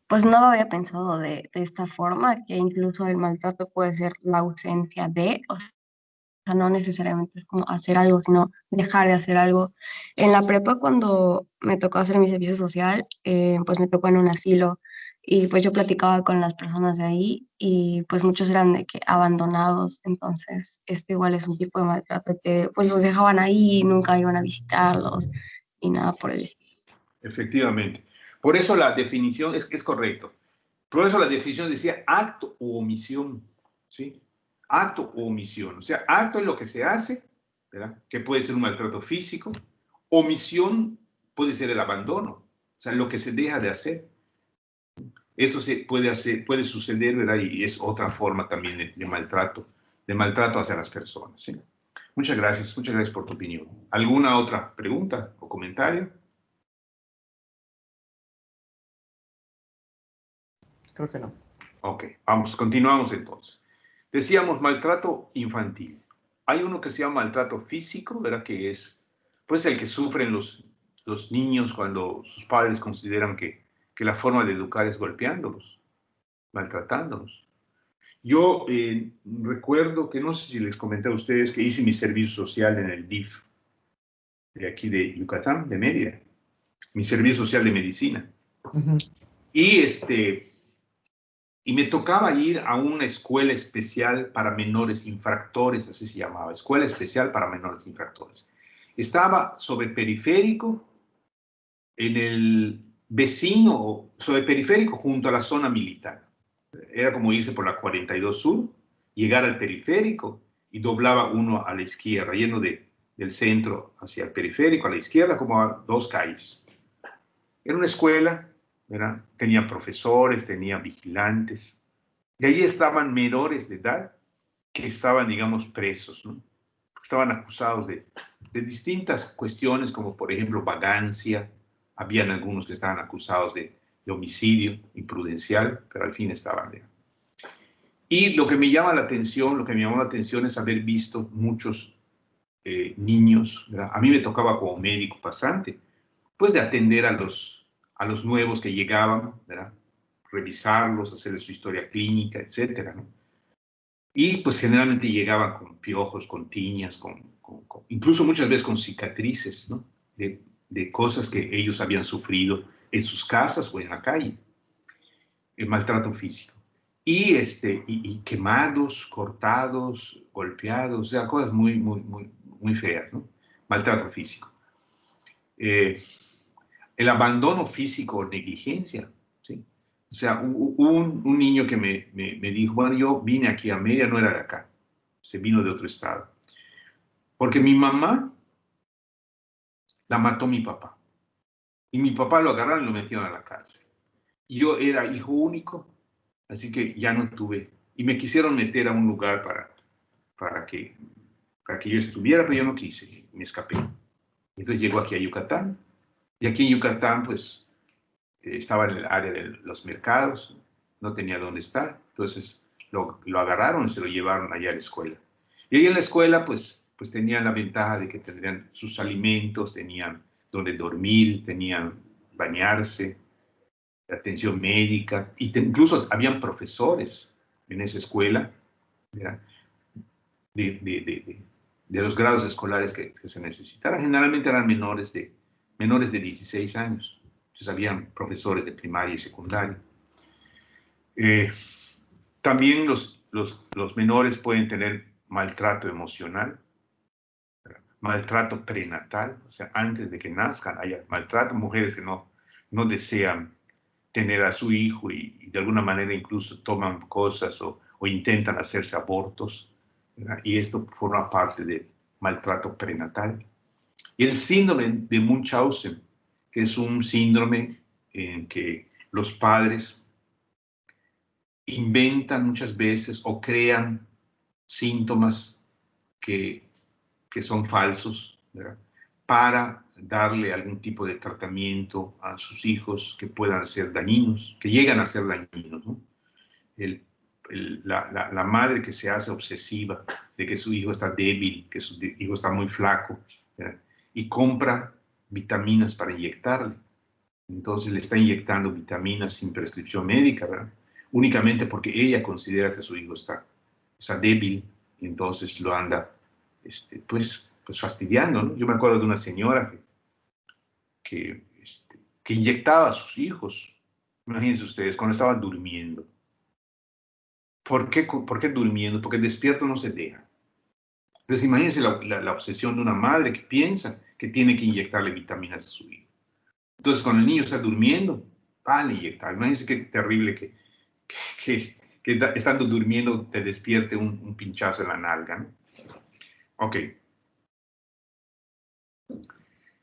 pues no lo había pensado de esta forma, que incluso el maltrato puede ser la ausencia de, o sea, no necesariamente es como hacer algo, sino dejar de hacer algo. En la prepa, cuando me tocó hacer mi servicio social, pues me tocó en un asilo y pues yo platicaba con las personas de ahí y pues muchos eran de que abandonados, entonces esto igual es un tipo de maltrato que pues los dejaban ahí y nunca iban a visitarlos y nada por el estilo. Efectivamente. Por eso la definición es correcto. Por eso la definición decía acto u omisión, ¿sí? Acto u omisión. O sea, acto es lo que se hace, ¿verdad? Que puede ser un maltrato físico. Omisión puede ser el abandono, o sea, lo que se deja de hacer. Eso se puede hacer, puede suceder, ¿verdad? Y es otra forma también de maltrato hacia las personas, ¿sí? Muchas gracias por tu opinión. ¿Alguna otra pregunta o comentario? Creo que no. Ok, vamos, continuamos entonces. Decíamos maltrato infantil. Hay uno que se llama maltrato físico, ¿verdad? Que es, pues, el que sufren los niños cuando sus padres consideran que la forma de educar es golpeándolos, maltratándolos. Yo recuerdo que, no sé si les comenté a ustedes, que hice mi servicio social en el DIF de aquí de Yucatán, de Mérida, mi servicio social de medicina. Ujú. Y me tocaba ir a una escuela especial para menores infractores, así se llamaba, Escuela Especial para Menores Infractores. Estaba sobre periférico, en el vecino, sobre periférico junto a la zona militar. Era como irse por la 42 Sur, llegar al periférico y doblaba uno a la izquierda, yendo del centro hacia el periférico, a la izquierda, como a 2 calles. Era una escuela, ¿verdad? Tenía profesores, tenía vigilantes. Y allí estaban menores de edad que estaban, digamos, presos, ¿no? Estaban acusados de distintas cuestiones, como por ejemplo vagancia. Habían algunos que estaban acusados de homicidio imprudencial, pero al fin estaban de. Y lo que me llamó la atención es haber visto muchos niños, ¿verdad? A mí me tocaba como médico pasante, pues de atender a los nuevos que llegaban, ¿verdad? Revisarlos, hacerles su historia clínica, etcétera, ¿no? Y pues generalmente llegaban con piojos, con tiñas, incluso muchas veces con cicatrices, ¿no? De cosas que ellos habían sufrido en sus casas o en la calle, el maltrato físico. Y quemados, cortados, golpeados, o sea, cosas muy, muy, muy, muy feas, ¿no? Maltrato físico. El abandono físico o negligencia, ¿sí? O sea, hubo un niño que me dijo, bueno, yo vine aquí a Mérida, no era de acá, se vino de otro estado, porque mi mamá la mató mi papá, y mi papá lo agarraron y lo metieron a la cárcel. yo era hijo único, así que ya no tuve, y me quisieron meter a un lugar para que yo estuviera, pero yo no quise, me escapé. Entonces llego aquí a Yucatán, y aquí en Yucatán, pues, estaba en el área de los mercados, no tenía dónde estar, entonces lo agarraron y se lo llevaron allá a la escuela. Y ahí en la escuela, pues tenían la ventaja de que tendrían sus alimentos, tenían donde dormir, tenían bañarse, atención médica, y incluso habían profesores en esa escuela, ¿verdad? De los grados escolares que se necesitaran. Generalmente eran menores de 16 años. Entonces habían profesores de primaria y secundaria. También los menores pueden tener maltrato emocional, maltrato prenatal, o sea, antes de que nazcan haya maltrato, mujeres que no desean tener a su hijo y de alguna manera incluso toman cosas o intentan hacerse abortos, ¿verdad? Y esto forma parte del maltrato prenatal. Y el síndrome de Munchausen, que es un síndrome en que los padres inventan muchas veces o crean síntomas que son falsos, ¿verdad? Para darle algún tipo de tratamiento a sus hijos que puedan ser dañinos, que llegan a ser dañinos, ¿no? La madre que se hace obsesiva de que su hijo está débil, que su hijo está muy flaco, ¿verdad? Y compra vitaminas para inyectarle. Entonces le está inyectando vitaminas sin prescripción médica, ¿verdad? Únicamente porque ella considera que su hijo está débil, y entonces lo anda pues fastidiando, ¿no? Yo me acuerdo de una señora que inyectaba a sus hijos, imagínense ustedes, cuando estaban durmiendo. ¿Por qué durmiendo? Porque despierto no se deja. Entonces imagínense la obsesión de una madre que piensa que tiene que inyectarle vitaminas a su hijo. Entonces cuando el niño está durmiendo, van a inyectar. Imagínense qué terrible que estando durmiendo te despierte un pinchazo en la nalga, ¿no? Ok.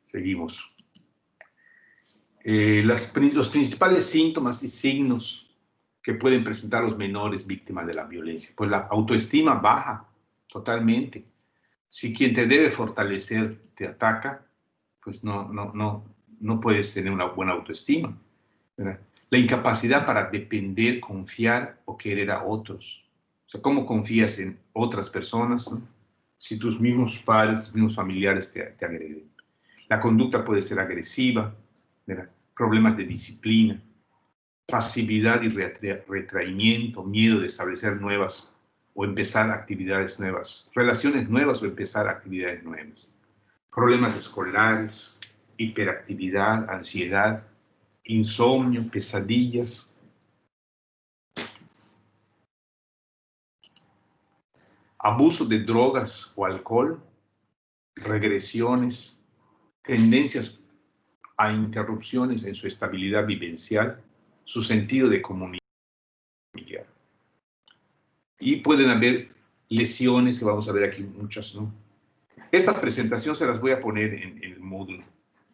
Seguimos. Los principales síntomas y signos que pueden presentar los menores víctimas de la violencia. Pues la autoestima baja totalmente. Si quien te debe fortalecer te ataca, pues no puedes tener una buena autoestima, ¿verdad? La incapacidad para depender, confiar o querer a otros. O sea, ¿cómo confías en otras personas, ¿no? Si tus mismos padres, tus mismos familiares te agreden? La conducta puede ser agresiva, ¿verdad? Problemas de disciplina, pasividad y retraimiento, miedo de establecer nuevas o empezar actividades nuevas, relaciones nuevas o empezar actividades nuevas, problemas escolares, hiperactividad, ansiedad, insomnio, pesadillas, abuso de drogas o alcohol, regresiones, tendencias a interrupciones en su estabilidad vivencial, su sentido de comunidad familiar. Y pueden haber lesiones, que vamos a ver aquí muchas, ¿no? Esta presentación se las voy a poner en el Moodle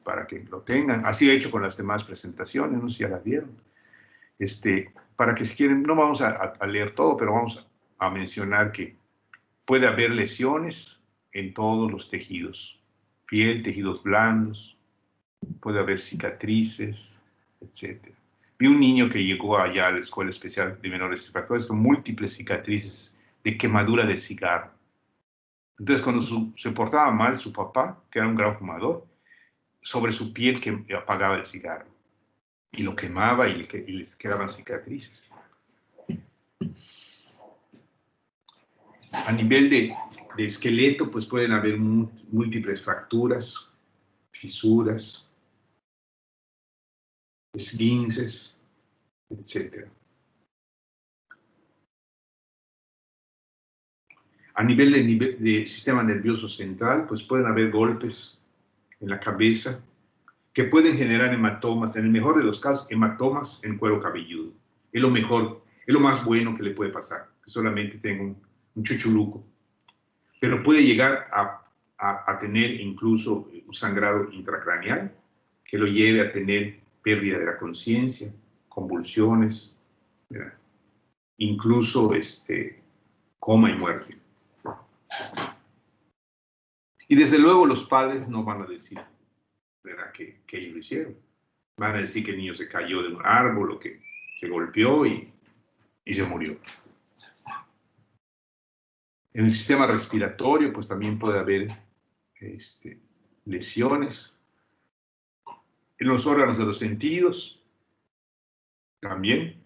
para que lo tengan. Así he hecho con las demás presentaciones, no sé si ya las vieron. Para que si quieren, no vamos a leer todo, pero vamos a mencionar que puede haber lesiones en todos los tejidos. Piel, tejidos blandos, puede haber cicatrices, etc. Vi un niño que llegó allá a la Escuela Especial de Menores Infractores con múltiples cicatrices de quemadura de cigarro. Entonces, cuando se portaba mal su papá, que era un gran fumador, sobre su piel que apagaba el cigarro y lo quemaba y les quedaban cicatrices. A nivel de esqueleto, pues pueden haber múltiples fracturas, fisuras, esguinces, etc. A nivel de sistema nervioso central, pues pueden haber golpes en la cabeza que pueden generar hematomas, en el mejor de los casos, hematomas en cuero cabelludo. Es lo mejor, es lo más bueno que le puede pasar, que solamente tenga un chuchuluco. Pero puede llegar a tener incluso un sangrado intracraneal que lo lleve a tener pérdida de la conciencia, convulsiones, ¿verdad? Incluso coma y muerte. Y desde luego los padres no van a decir, ¿verdad?, que ellos lo hicieron. Van a decir que el niño se cayó de un árbol o que se golpeó y se murió. En el sistema respiratorio, pues también puede haber lesiones. En los órganos de los sentidos, también.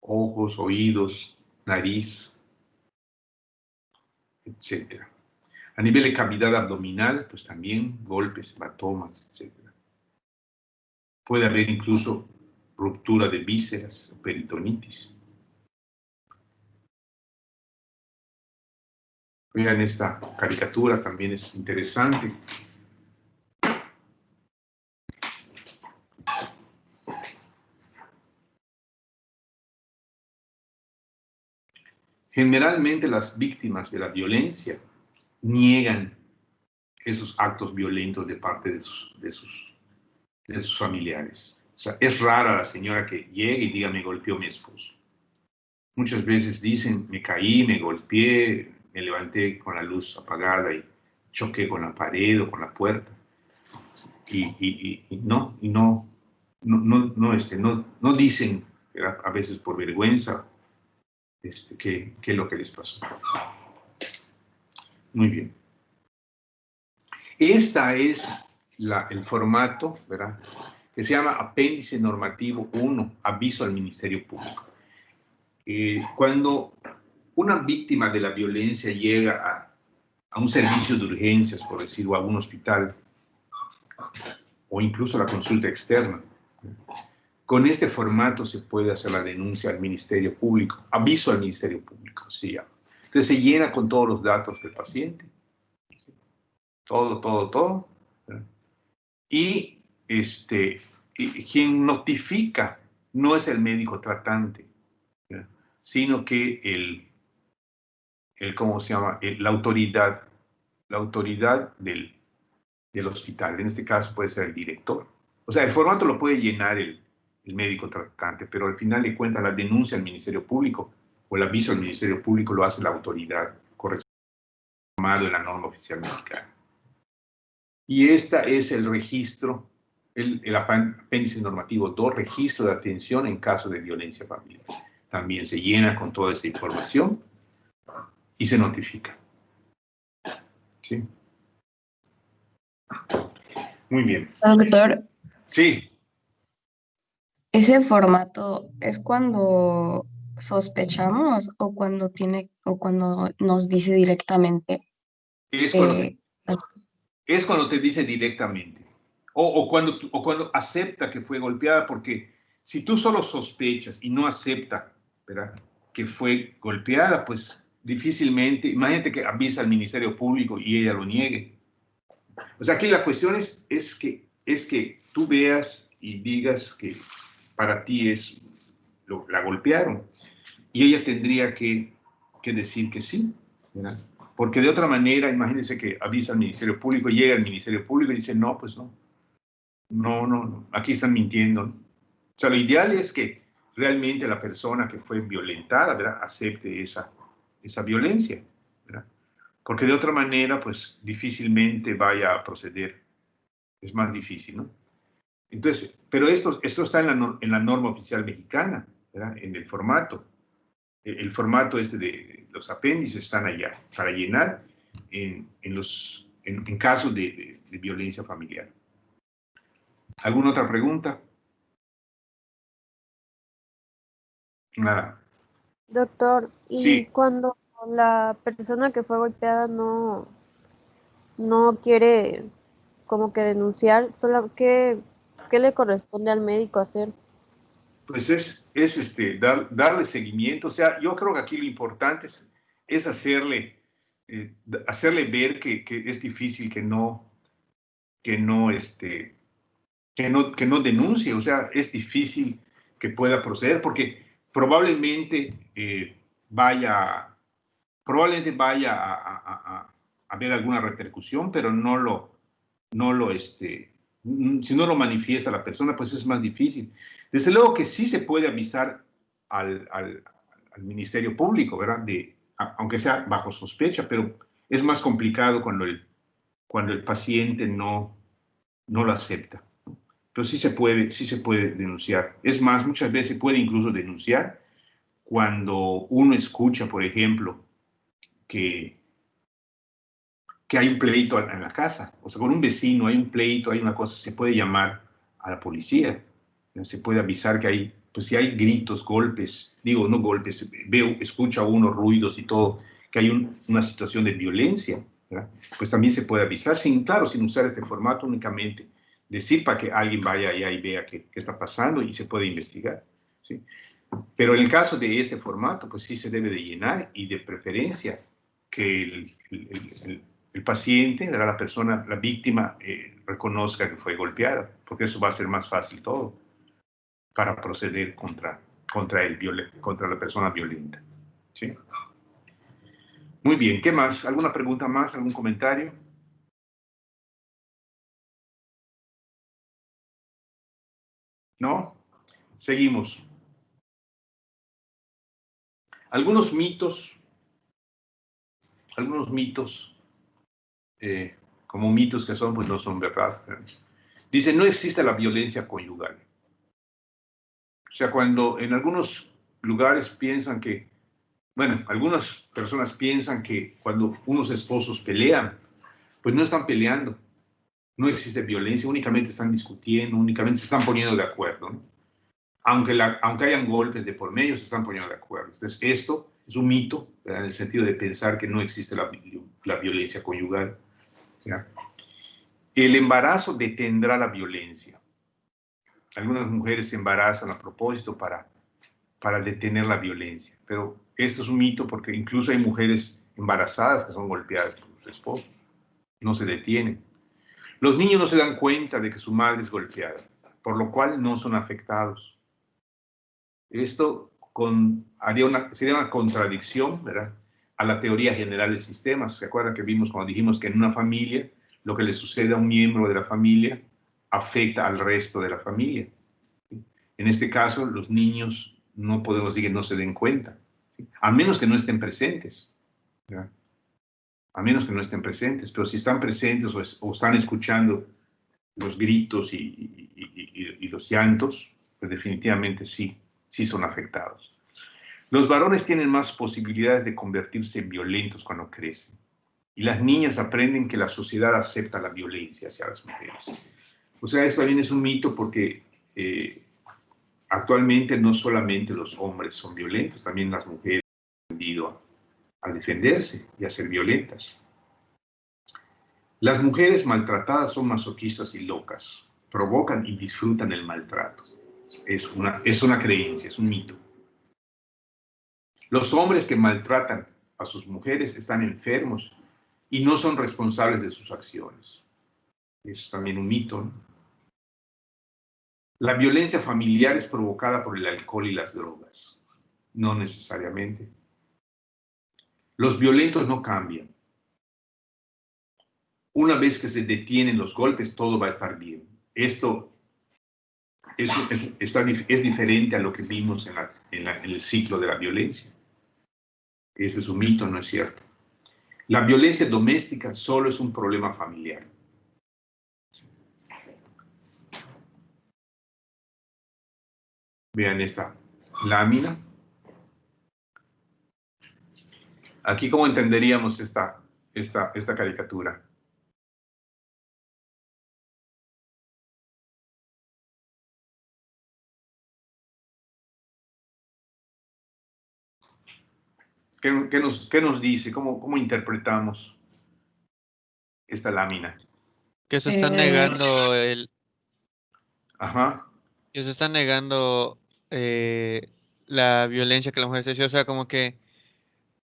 Ojos, oídos, nariz, etc. A nivel de cavidad abdominal, pues también golpes, hematomas, etc. Puede haber incluso ruptura de vísceras, peritonitis. Vean esta caricatura, también es interesante. Generalmente las víctimas de la violencia niegan esos actos violentos de parte de sus familiares. O sea, es rara la señora que llegue y diga, me golpeó mi esposo. Muchas veces dicen, me caí, me golpeé, me levanté con la luz apagada y choqué con la pared o con la puerta. No dicen, ¿verdad?, a veces por vergüenza, qué es lo que les pasó. Muy bien. Esta es el formato, ¿verdad?, que se llama Apéndice Normativo 1, Aviso al Ministerio Público. Cuando una víctima de la violencia llega a un servicio de urgencias, por decirlo, a un hospital, o incluso a la consulta externa, con este formato se puede hacer la denuncia al Ministerio Público, aviso al Ministerio Público, sí. Entonces se llena con todos los datos del paciente, todo, ¿verdad? Y quien notifica no es el médico tratante, ¿verdad?, sino que ¿cómo se llama?, la autoridad del hospital. En este caso puede ser el director. O sea, el formato lo puede llenar el médico tratante, pero al final de cuentas la denuncia al Ministerio Público o el aviso al Ministerio Público lo hace la autoridad correspondiente en la norma oficial mexicana. Y esta es el registro, el apéndice normativo 2, registro de atención en caso de violencia familiar. También se llena con toda esta información y se notifica. ¿Sí? Muy bien. Doctor, Sí. ¿ese formato es cuando sospechamos o cuando nos dice directamente? Es eh, cuando te dice directamente. O cuando acepta que fue golpeada, porque si tú solo sospechas y no acepta, ¿verdad?, que fue golpeada, pues difícilmente, imagínate que avisa al Ministerio Público y ella lo niegue. O sea, aquí la cuestión es que tú veas y digas que para ti la golpearon, y ella tendría que decir que sí, ¿verdad? Porque de otra manera, imagínense que avisa al Ministerio Público, llega al Ministerio Público y dice, no, pues no, aquí están mintiendo. O sea, lo ideal es que realmente la persona que fue violentada, ¿verdad?, acepte esa violencia, ¿verdad? Porque de otra manera, pues difícilmente vaya a proceder. Es más difícil, ¿no? Entonces, pero esto está en la norma oficial mexicana, ¿verdad?, en el formato. El formato de los apéndices están allá para llenar en casos de violencia familiar. ¿Alguna otra pregunta? Nada. Doctor, ¿y Sí, cuando la persona que fue golpeada no quiere como que denunciar, ¿qué le corresponde al médico hacer? pues es darle seguimiento. O sea, yo creo que aquí lo importante es hacerle ver que es difícil que no denuncie. O sea, es difícil que pueda proceder porque probablemente vaya a haber alguna repercusión, pero no lo Si no lo manifiesta la persona, pues es más difícil. Desde luego que sí se puede avisar al Ministerio Público, ¿verdad? Aunque sea bajo sospecha, pero es más complicado cuando el paciente no lo acepta. Pero sí se puede denunciar. Es más, muchas veces se puede incluso denunciar cuando uno escucha, por ejemplo, que hay un pleito en la casa. O sea, con un vecino hay un pleito, hay una cosa, se puede llamar a la policía. Se puede avisar que hay, pues si hay gritos, golpes, digo, no golpes, escucha uno ruidos y todo, que hay una situación de violencia, ¿verdad? Pues también se puede avisar, claro, sin usar este formato únicamente, decir para que alguien vaya allá y vea qué está pasando y se puede investigar, ¿sí? Pero en el caso de este formato, pues sí se debe de llenar y de preferencia que el paciente, la persona, la víctima, reconozca que fue golpeada, porque eso va a ser más fácil todo para proceder contra la persona violenta. ¿Sí? Muy bien, ¿qué más? ¿Alguna pregunta más? ¿Algún comentario? ¿No? Seguimos. Algunos mitos, como mitos que son, pues no son verdad. Dicen, no existe la violencia conyugal. O sea, cuando en algunos lugares piensan que, bueno, algunas personas piensan que cuando unos esposos pelean, pues no están peleando, no existe violencia, únicamente están discutiendo, únicamente se están poniendo de acuerdo, ¿no? Aunque hayan golpes de por medio, se están poniendo de acuerdo. Entonces, esto es un mito, ¿verdad? En el sentido de pensar que no existe la violencia conyugal, ¿verdad? El embarazo detendrá la violencia. Algunas mujeres se embarazan a propósito para detener la violencia, pero esto es un mito porque incluso hay mujeres embarazadas que son golpeadas por sus esposos, no se detienen. Los niños no se dan cuenta de que su madre es golpeada, por lo cual no son afectados. Esto sería una contradicción, ¿verdad?, a la teoría general de sistemas. ¿Se acuerdan que vimos cuando dijimos que en una familia lo que le sucede a un miembro de la familia afecta al resto de la familia? En este caso, los niños no podemos decir que no se den cuenta, ¿sí?, a menos que no estén presentes, ¿verdad? A menos que no estén presentes, pero si están presentes o están escuchando los gritos y los llantos, pues definitivamente sí son afectados. Los varones tienen más posibilidades de convertirse en violentos cuando crecen. Y las niñas aprenden que la sociedad acepta la violencia hacia las mujeres. O sea, esto también es un mito porque actualmente no solamente los hombres son violentos, también las mujeres han aprendido a defenderse y a ser violentas. Las mujeres maltratadas son masoquistas y locas, provocan y disfrutan el maltrato. Es una creencia, es un mito. Los hombres que maltratan a sus mujeres están enfermos y no son responsables de sus acciones. Es también un mito, ¿no? La violencia familiar es provocada por el alcohol y las drogas. No necesariamente. Los violentos no cambian. Una vez que se detienen los golpes, todo va a estar bien. Esto es diferente a lo que vimos en el ciclo de la violencia. Ese es un mito, no es cierto. La violencia doméstica solo es un problema familiar. Vean esta lámina. Aquí, ¿cómo entenderíamos esta caricatura? ¿Qué nos dice? ¿Cómo interpretamos esta lámina? Que se está negando Ajá. que se está negando la violencia que la mujer se. O sea, como que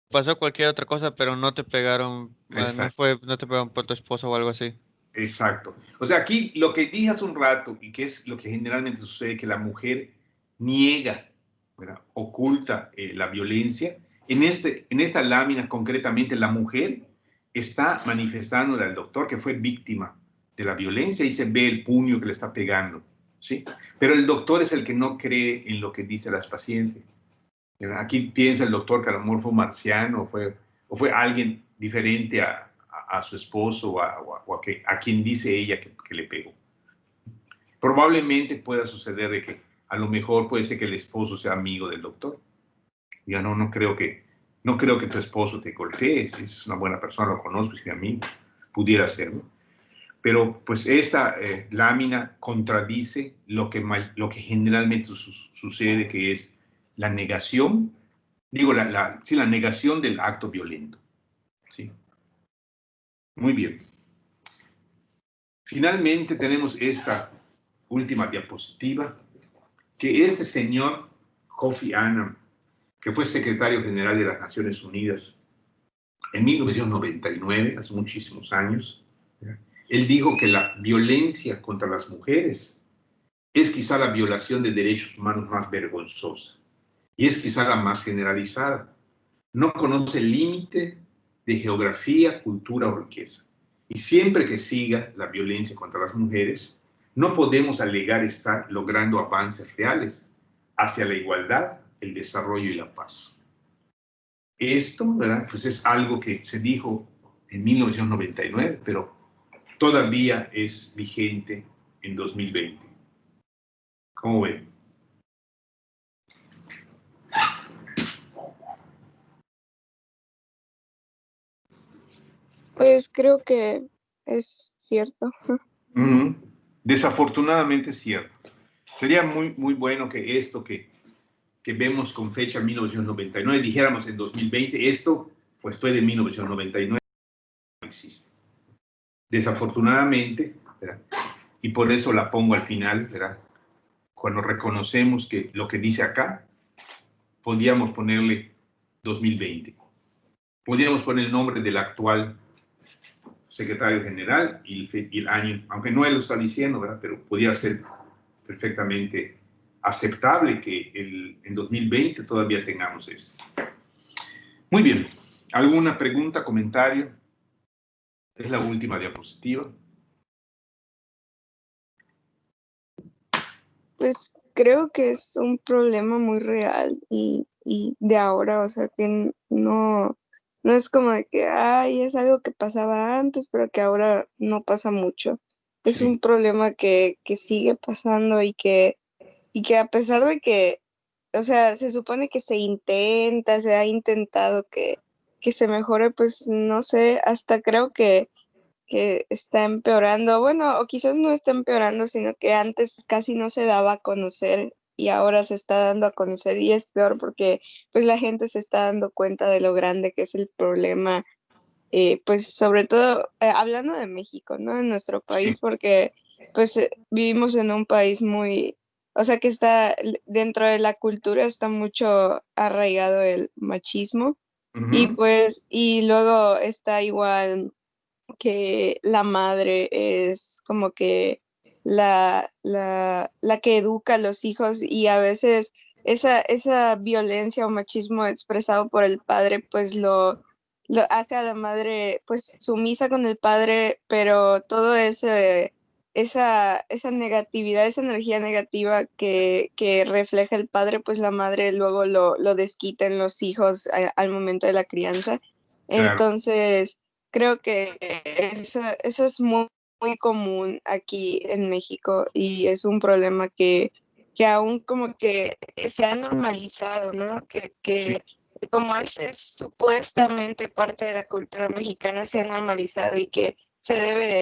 pasó cualquier otra cosa, pero no te pegaron, no te pegaron por tu esposa o algo así. Exacto. O sea, aquí lo que dije hace un rato, y que es lo que generalmente sucede, que la mujer niega, ¿verdad?, oculta la violencia. En esta lámina, concretamente, la mujer está manifestándole al doctor que fue víctima la violencia, y se ve el puño que le está pegando, ¿sí? Pero el doctor es el que no cree en lo que dicen las pacientes. Aquí piensa el doctor que a lo mejor fue un marciano o fue alguien diferente a su esposo o a quien dice ella que le pegó. Probablemente pueda suceder de que a lo mejor puede ser que el esposo sea amigo del doctor. Yo no creo que tu esposo te golpee, es una buena persona, lo conozco, es mi amigo, pudiera ser, ¿no? Pero pues esta lámina contradice lo que generalmente sucede, que es la negación, la negación del acto violento. ¿Sí? Muy bien. Finalmente tenemos esta última diapositiva, que este señor Kofi Annan, que fue secretario general de las Naciones Unidas en 1999, hace muchísimos años, él dijo que la violencia contra las mujeres es quizá la violación de derechos humanos más vergonzosa y es quizá la más generalizada. No conoce límite de geografía, cultura o riqueza. Y siempre que siga la violencia contra las mujeres, no podemos alegar estar logrando avances reales hacia la igualdad, el desarrollo y la paz. Esto, ¿verdad? Pues es algo que se dijo en 1999, pero todavía es vigente en 2020. ¿Cómo ven? Pues creo que es cierto. Desafortunadamente es cierto. Sería muy bueno que esto que vemos con fecha 1999, dijéramos en 2020, esto pues fue de 1999, no existe. Desafortunadamente, ¿verdad? Y por eso la pongo al final, ¿verdad? Cuando reconocemos que lo que dice acá, podíamos ponerle 2020. Podríamos poner el nombre del actual secretario general y el año, aunque no él lo está diciendo, ¿verdad? Pero podría ser perfectamente aceptable que en 2020 todavía tengamos esto. Muy bien. ¿Alguna pregunta, comentario? Es la última diapositiva. Pues creo que es un problema muy real y de ahora, o sea, que no es como de que, ay, es algo que pasaba antes, pero que ahora no pasa mucho. Es Sí. un problema que sigue pasando y que a pesar de que, o sea, se supone que se ha intentado que se mejore, pues no sé, hasta creo que está empeorando. Bueno, o quizás no está empeorando, sino que antes casi no se daba a conocer y ahora se está dando a conocer y es peor porque pues la gente se está dando cuenta de lo grande que es el problema, pues sobre todo hablando de México, ¿no? En nuestro país, Sí. porque pues vivimos en un país muy, o sea, que está dentro de la cultura, está mucho arraigado el machismo. Y pues, y luego está igual que la madre es como que la que educa a los hijos y a veces esa violencia o machismo expresado por el padre pues lo hace a la madre pues sumisa con el padre, pero todo esa negatividad, esa energía negativa que refleja el padre, pues la madre luego lo desquita en los hijos al momento de la crianza. Claro. Entonces, creo que eso es muy común aquí en México y es un problema que aún como que se ha normalizado, ¿no? Que como es supuestamente parte de la cultura mexicana, se ha normalizado y que se debe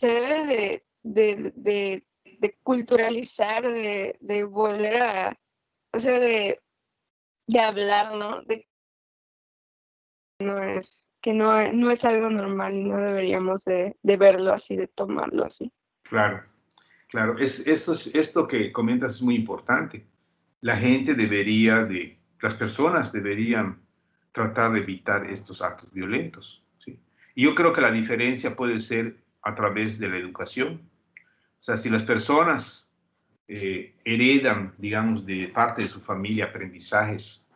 de culturalizar, de volver a, o sea, de hablar, ¿no? No es algo normal y no deberíamos de verlo así, de tomarlo así. Claro, claro. Esto que comentas es muy importante. Las personas deberían tratar de evitar estos actos violentos, ¿sí? Y yo creo que la diferencia puede ser a través de la educación. O sea, si las personas heredan, digamos, de parte de su familia aprendizajes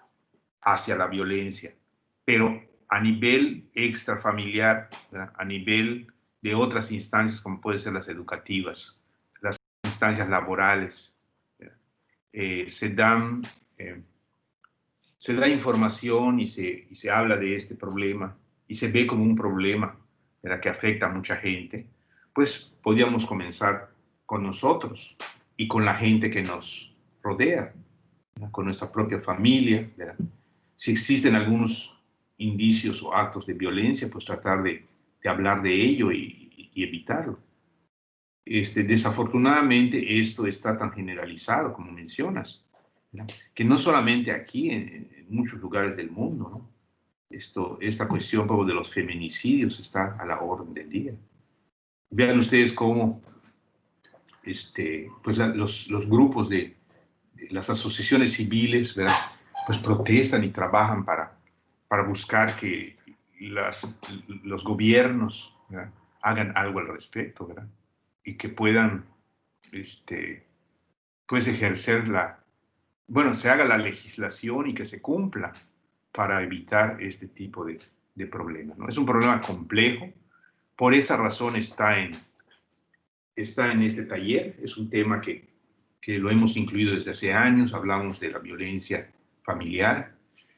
hacia la violencia, pero a nivel extrafamiliar, ¿verdad? A nivel de otras instancias como pueden ser las educativas, las instancias laborales. Se da información y se habla de este problema y se ve como un problema, ¿verdad?, que afecta a mucha gente, pues podríamos comenzar con nosotros y con la gente que nos rodea, ¿verdad?, con nuestra propia familia, ¿verdad? Si existen algunos indicios o actos de violencia, pues tratar de hablar de ello y evitarlo. Desafortunadamente esto está tan generalizado como mencionas, ¿no?, que no solamente aquí, en muchos lugares del mundo, ¿no? Esta cuestión de los feminicidios está a la orden del día. Vean ustedes cómo pues los grupos de las asociaciones civiles, ¿verdad?, pues protestan y trabajan para buscar que los gobiernos, ¿verdad?, hagan algo al respecto, ¿verdad?, y que puedan pues ejercer se haga la legislación y que se cumpla para evitar este tipo de problemas, ¿no? Es un problema complejo, por esa razón está en este taller. Es un tema que lo hemos incluido desde hace años. Hablamos de la violencia familiar.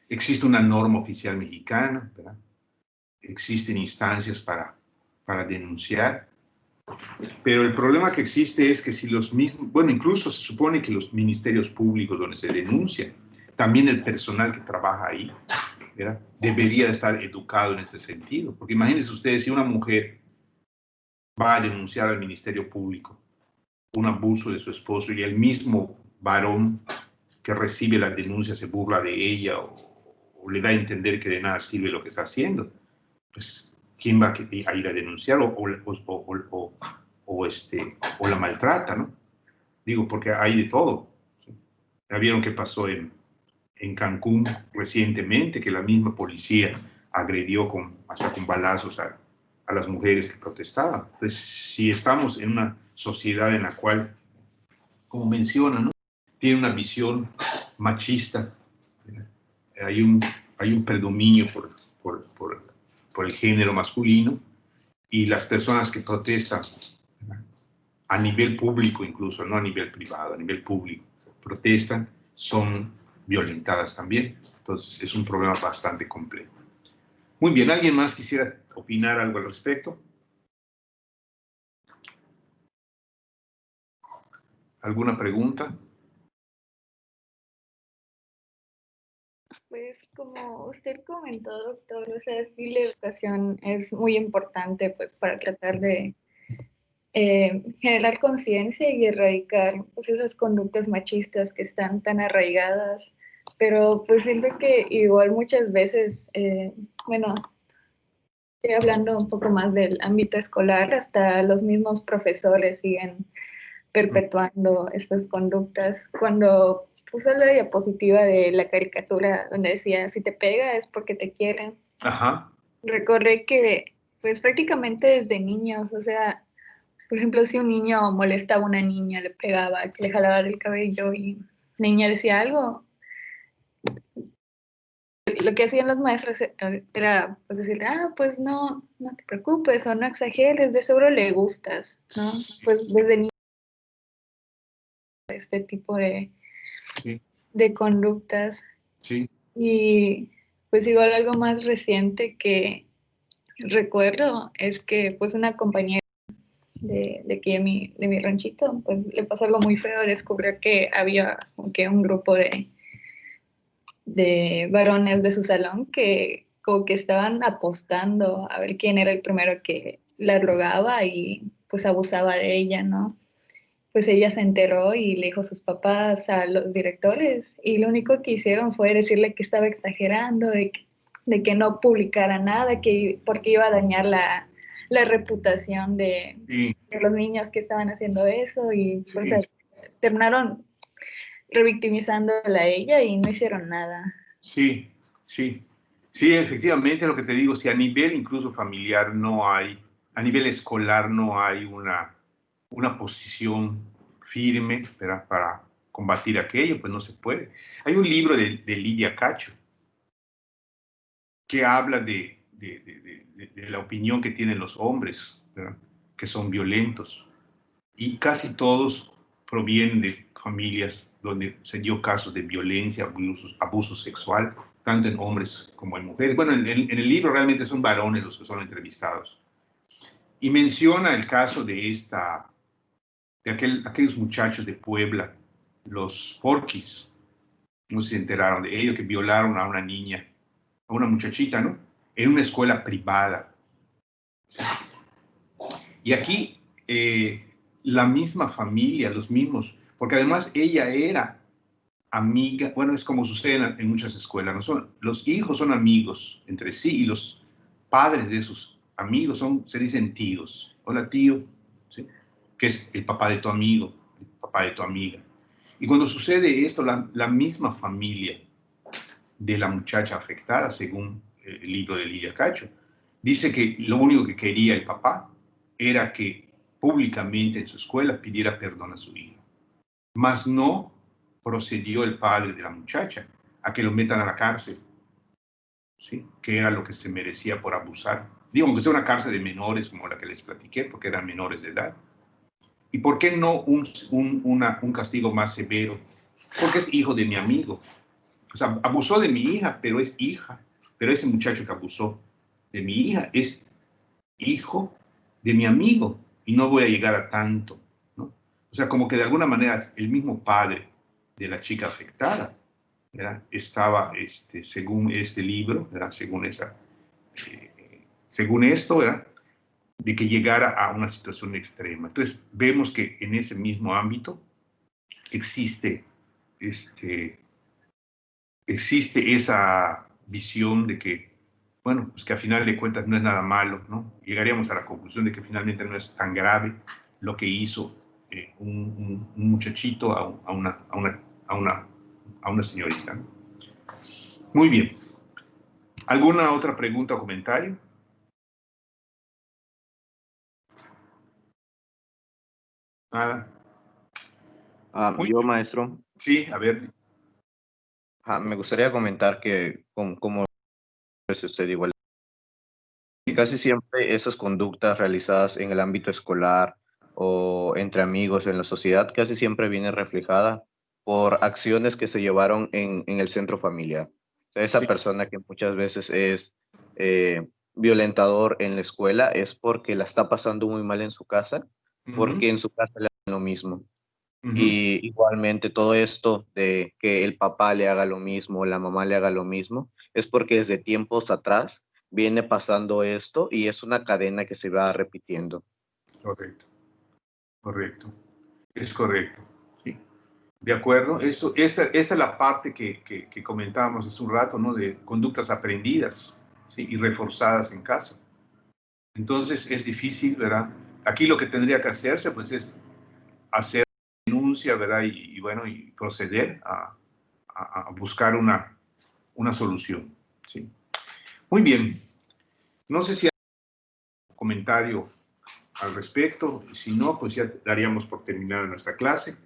Existe una norma oficial mexicana, ¿verdad? Existen instancias para denunciar, pero el problema que existe es que si los mismos, incluso se supone que los ministerios públicos donde se denuncia, también el personal que trabaja ahí, ¿verdad?, debería estar educado en este sentido, porque imagínense ustedes si una mujer va a denunciar al Ministerio Público un abuso de su esposo y el mismo varón que recibe la denuncia se burla de ella o le da a entender que de nada sirve lo que está haciendo, pues ¿quién va a ir a denunciar o la maltrata, ¿no? Digo, porque hay de todo. Ya vieron qué pasó en Cancún recientemente, que la misma policía agredió hasta con balazos a las mujeres que protestaban. Entonces, si estamos en una sociedad en la cual, como menciona, ¿no?, tiene una visión machista, hay un predominio por el género masculino, y las personas que protestan a nivel público, incluso no a nivel privado, a nivel público, protestan, son violentadas también. Entonces es un problema bastante complejo. Muy bien, ¿alguien más quisiera opinar algo al respecto? ¿Alguna pregunta? Pues como usted comentó, doctor, o sea, sí la educación es muy importante pues para tratar de generar conciencia y erradicar pues, esas conductas machistas que están tan arraigadas, pero pues siento que igual muchas veces, estoy hablando un poco más del ámbito escolar, hasta los mismos profesores siguen perpetuando estas conductas. Cuando puse la diapositiva de la caricatura donde decía, si te pega es porque te quieren. Ajá. Recordé que, pues prácticamente desde niños, o sea, por ejemplo, si un niño molestaba a una niña, le pegaba, que le jalaba el cabello y la niña decía algo, lo que hacían los maestros era pues decirle, pues no te preocupes o no exageres, de seguro le gustas, ¿no? Pues desde niño este tipo Sí. de conductas. Sí. Y pues igual algo más reciente que recuerdo es que pues una compañera de aquí de mi ranchito, pues le pasó algo muy feo, descubrió que había como que un grupo de varones de su salón que como que estaban apostando a ver quién era el primero que la drogaba y pues abusaba de ella, ¿no? Pues ella se enteró y le dijo a sus papás, a los directores, y lo único que hicieron fue decirle que estaba exagerando, de que no publicara nada, porque iba a dañar la reputación de los niños que estaban haciendo eso, y pues terminaron revictimizándola a ella y no hicieron nada. Sí, efectivamente lo que te digo, si a nivel incluso familiar no hay, a nivel escolar no hay una posición firme para combatir aquello, pues no se puede. Hay un libro de Lidia Cacho que habla de la opinión que tienen los hombres ¿verdad?, que son violentos. Y casi todos provienen de familias donde se dio casos de violencia, abuso sexual, tanto en hombres como en mujeres. Bueno, en el libro realmente son varones los que son entrevistados. Y menciona el caso de aquellos muchachos de Puebla, los Porquis, no sé si se enteraron de ello, que violaron a una niña, a una muchachita, ¿no?, en una escuela privada. Y aquí la misma familia, los mismos, porque además ella era amiga, bueno, es como sucede en muchas escuelas, ¿no? Los hijos son amigos entre sí y los padres de esos amigos se dicen tíos. Hola, tío, ¿sí?, que es el papá de tu amigo, el papá de tu amiga. Y cuando sucede esto, la misma familia de la muchacha afectada, según el libro de Lidia Cacho, dice que lo único que quería el papá era que públicamente en su escuela pidiera perdón a su hija. Mas no procedió el padre de la muchacha a que lo metan a la cárcel, ¿sí?, que era lo que se merecía por abusar. Digo, aunque sea una cárcel de menores como la que les platiqué, porque eran menores de edad. ¿Y por qué no un castigo más severo? Porque es hijo de mi amigo. O sea, abusó de mi hija, pero es hija. Pero ese muchacho que abusó de mi hija es hijo de mi amigo y no voy a llegar a tanto, ¿no? O sea, como que de alguna manera el mismo padre de la chica afectada, ¿verdad?, estaba, según este libro, ¿verdad?, según esto, ¿verdad?, de que llegara a una situación extrema. Entonces, vemos que en ese mismo ámbito existe esa visión de que, bueno, pues que a final de cuentas no es nada malo, ¿no? Llegaríamos a la conclusión de que finalmente no es tan grave lo que hizo un muchachito a una señorita, ¿no? Muy bien. ¿Alguna otra pregunta o comentario? Nada. Yo, maestro, Sí, a ver. me gustaría comentar que, como es usted igual, casi siempre esas conductas realizadas en el ámbito escolar o entre amigos en la sociedad, casi siempre vienen reflejadas por acciones que se llevaron en el centro familiar. O sea, esa Sí. persona que muchas veces es violentador en la escuela es porque la está pasando muy mal en su casa, porque en su casa le hacen lo mismo. Y igualmente todo esto de que el papá le haga lo mismo, la mamá le haga lo mismo, es porque desde tiempos atrás viene pasando esto y es una cadena que se va repitiendo. Correcto, correcto. Es correcto. Sí. De acuerdo. Esa es la parte que comentábamos hace un rato, ¿no?, de conductas aprendidas, ¿sí?, y reforzadas en casa. Entonces es difícil, ¿verdad? Aquí lo que tendría que hacerse, pues, es hacer denuncia, ¿verdad? Y bueno, y proceder a buscar una solución, ¿sí? Muy bien. No sé si hay un comentario al respecto. Si no, pues ya daríamos por terminada nuestra clase.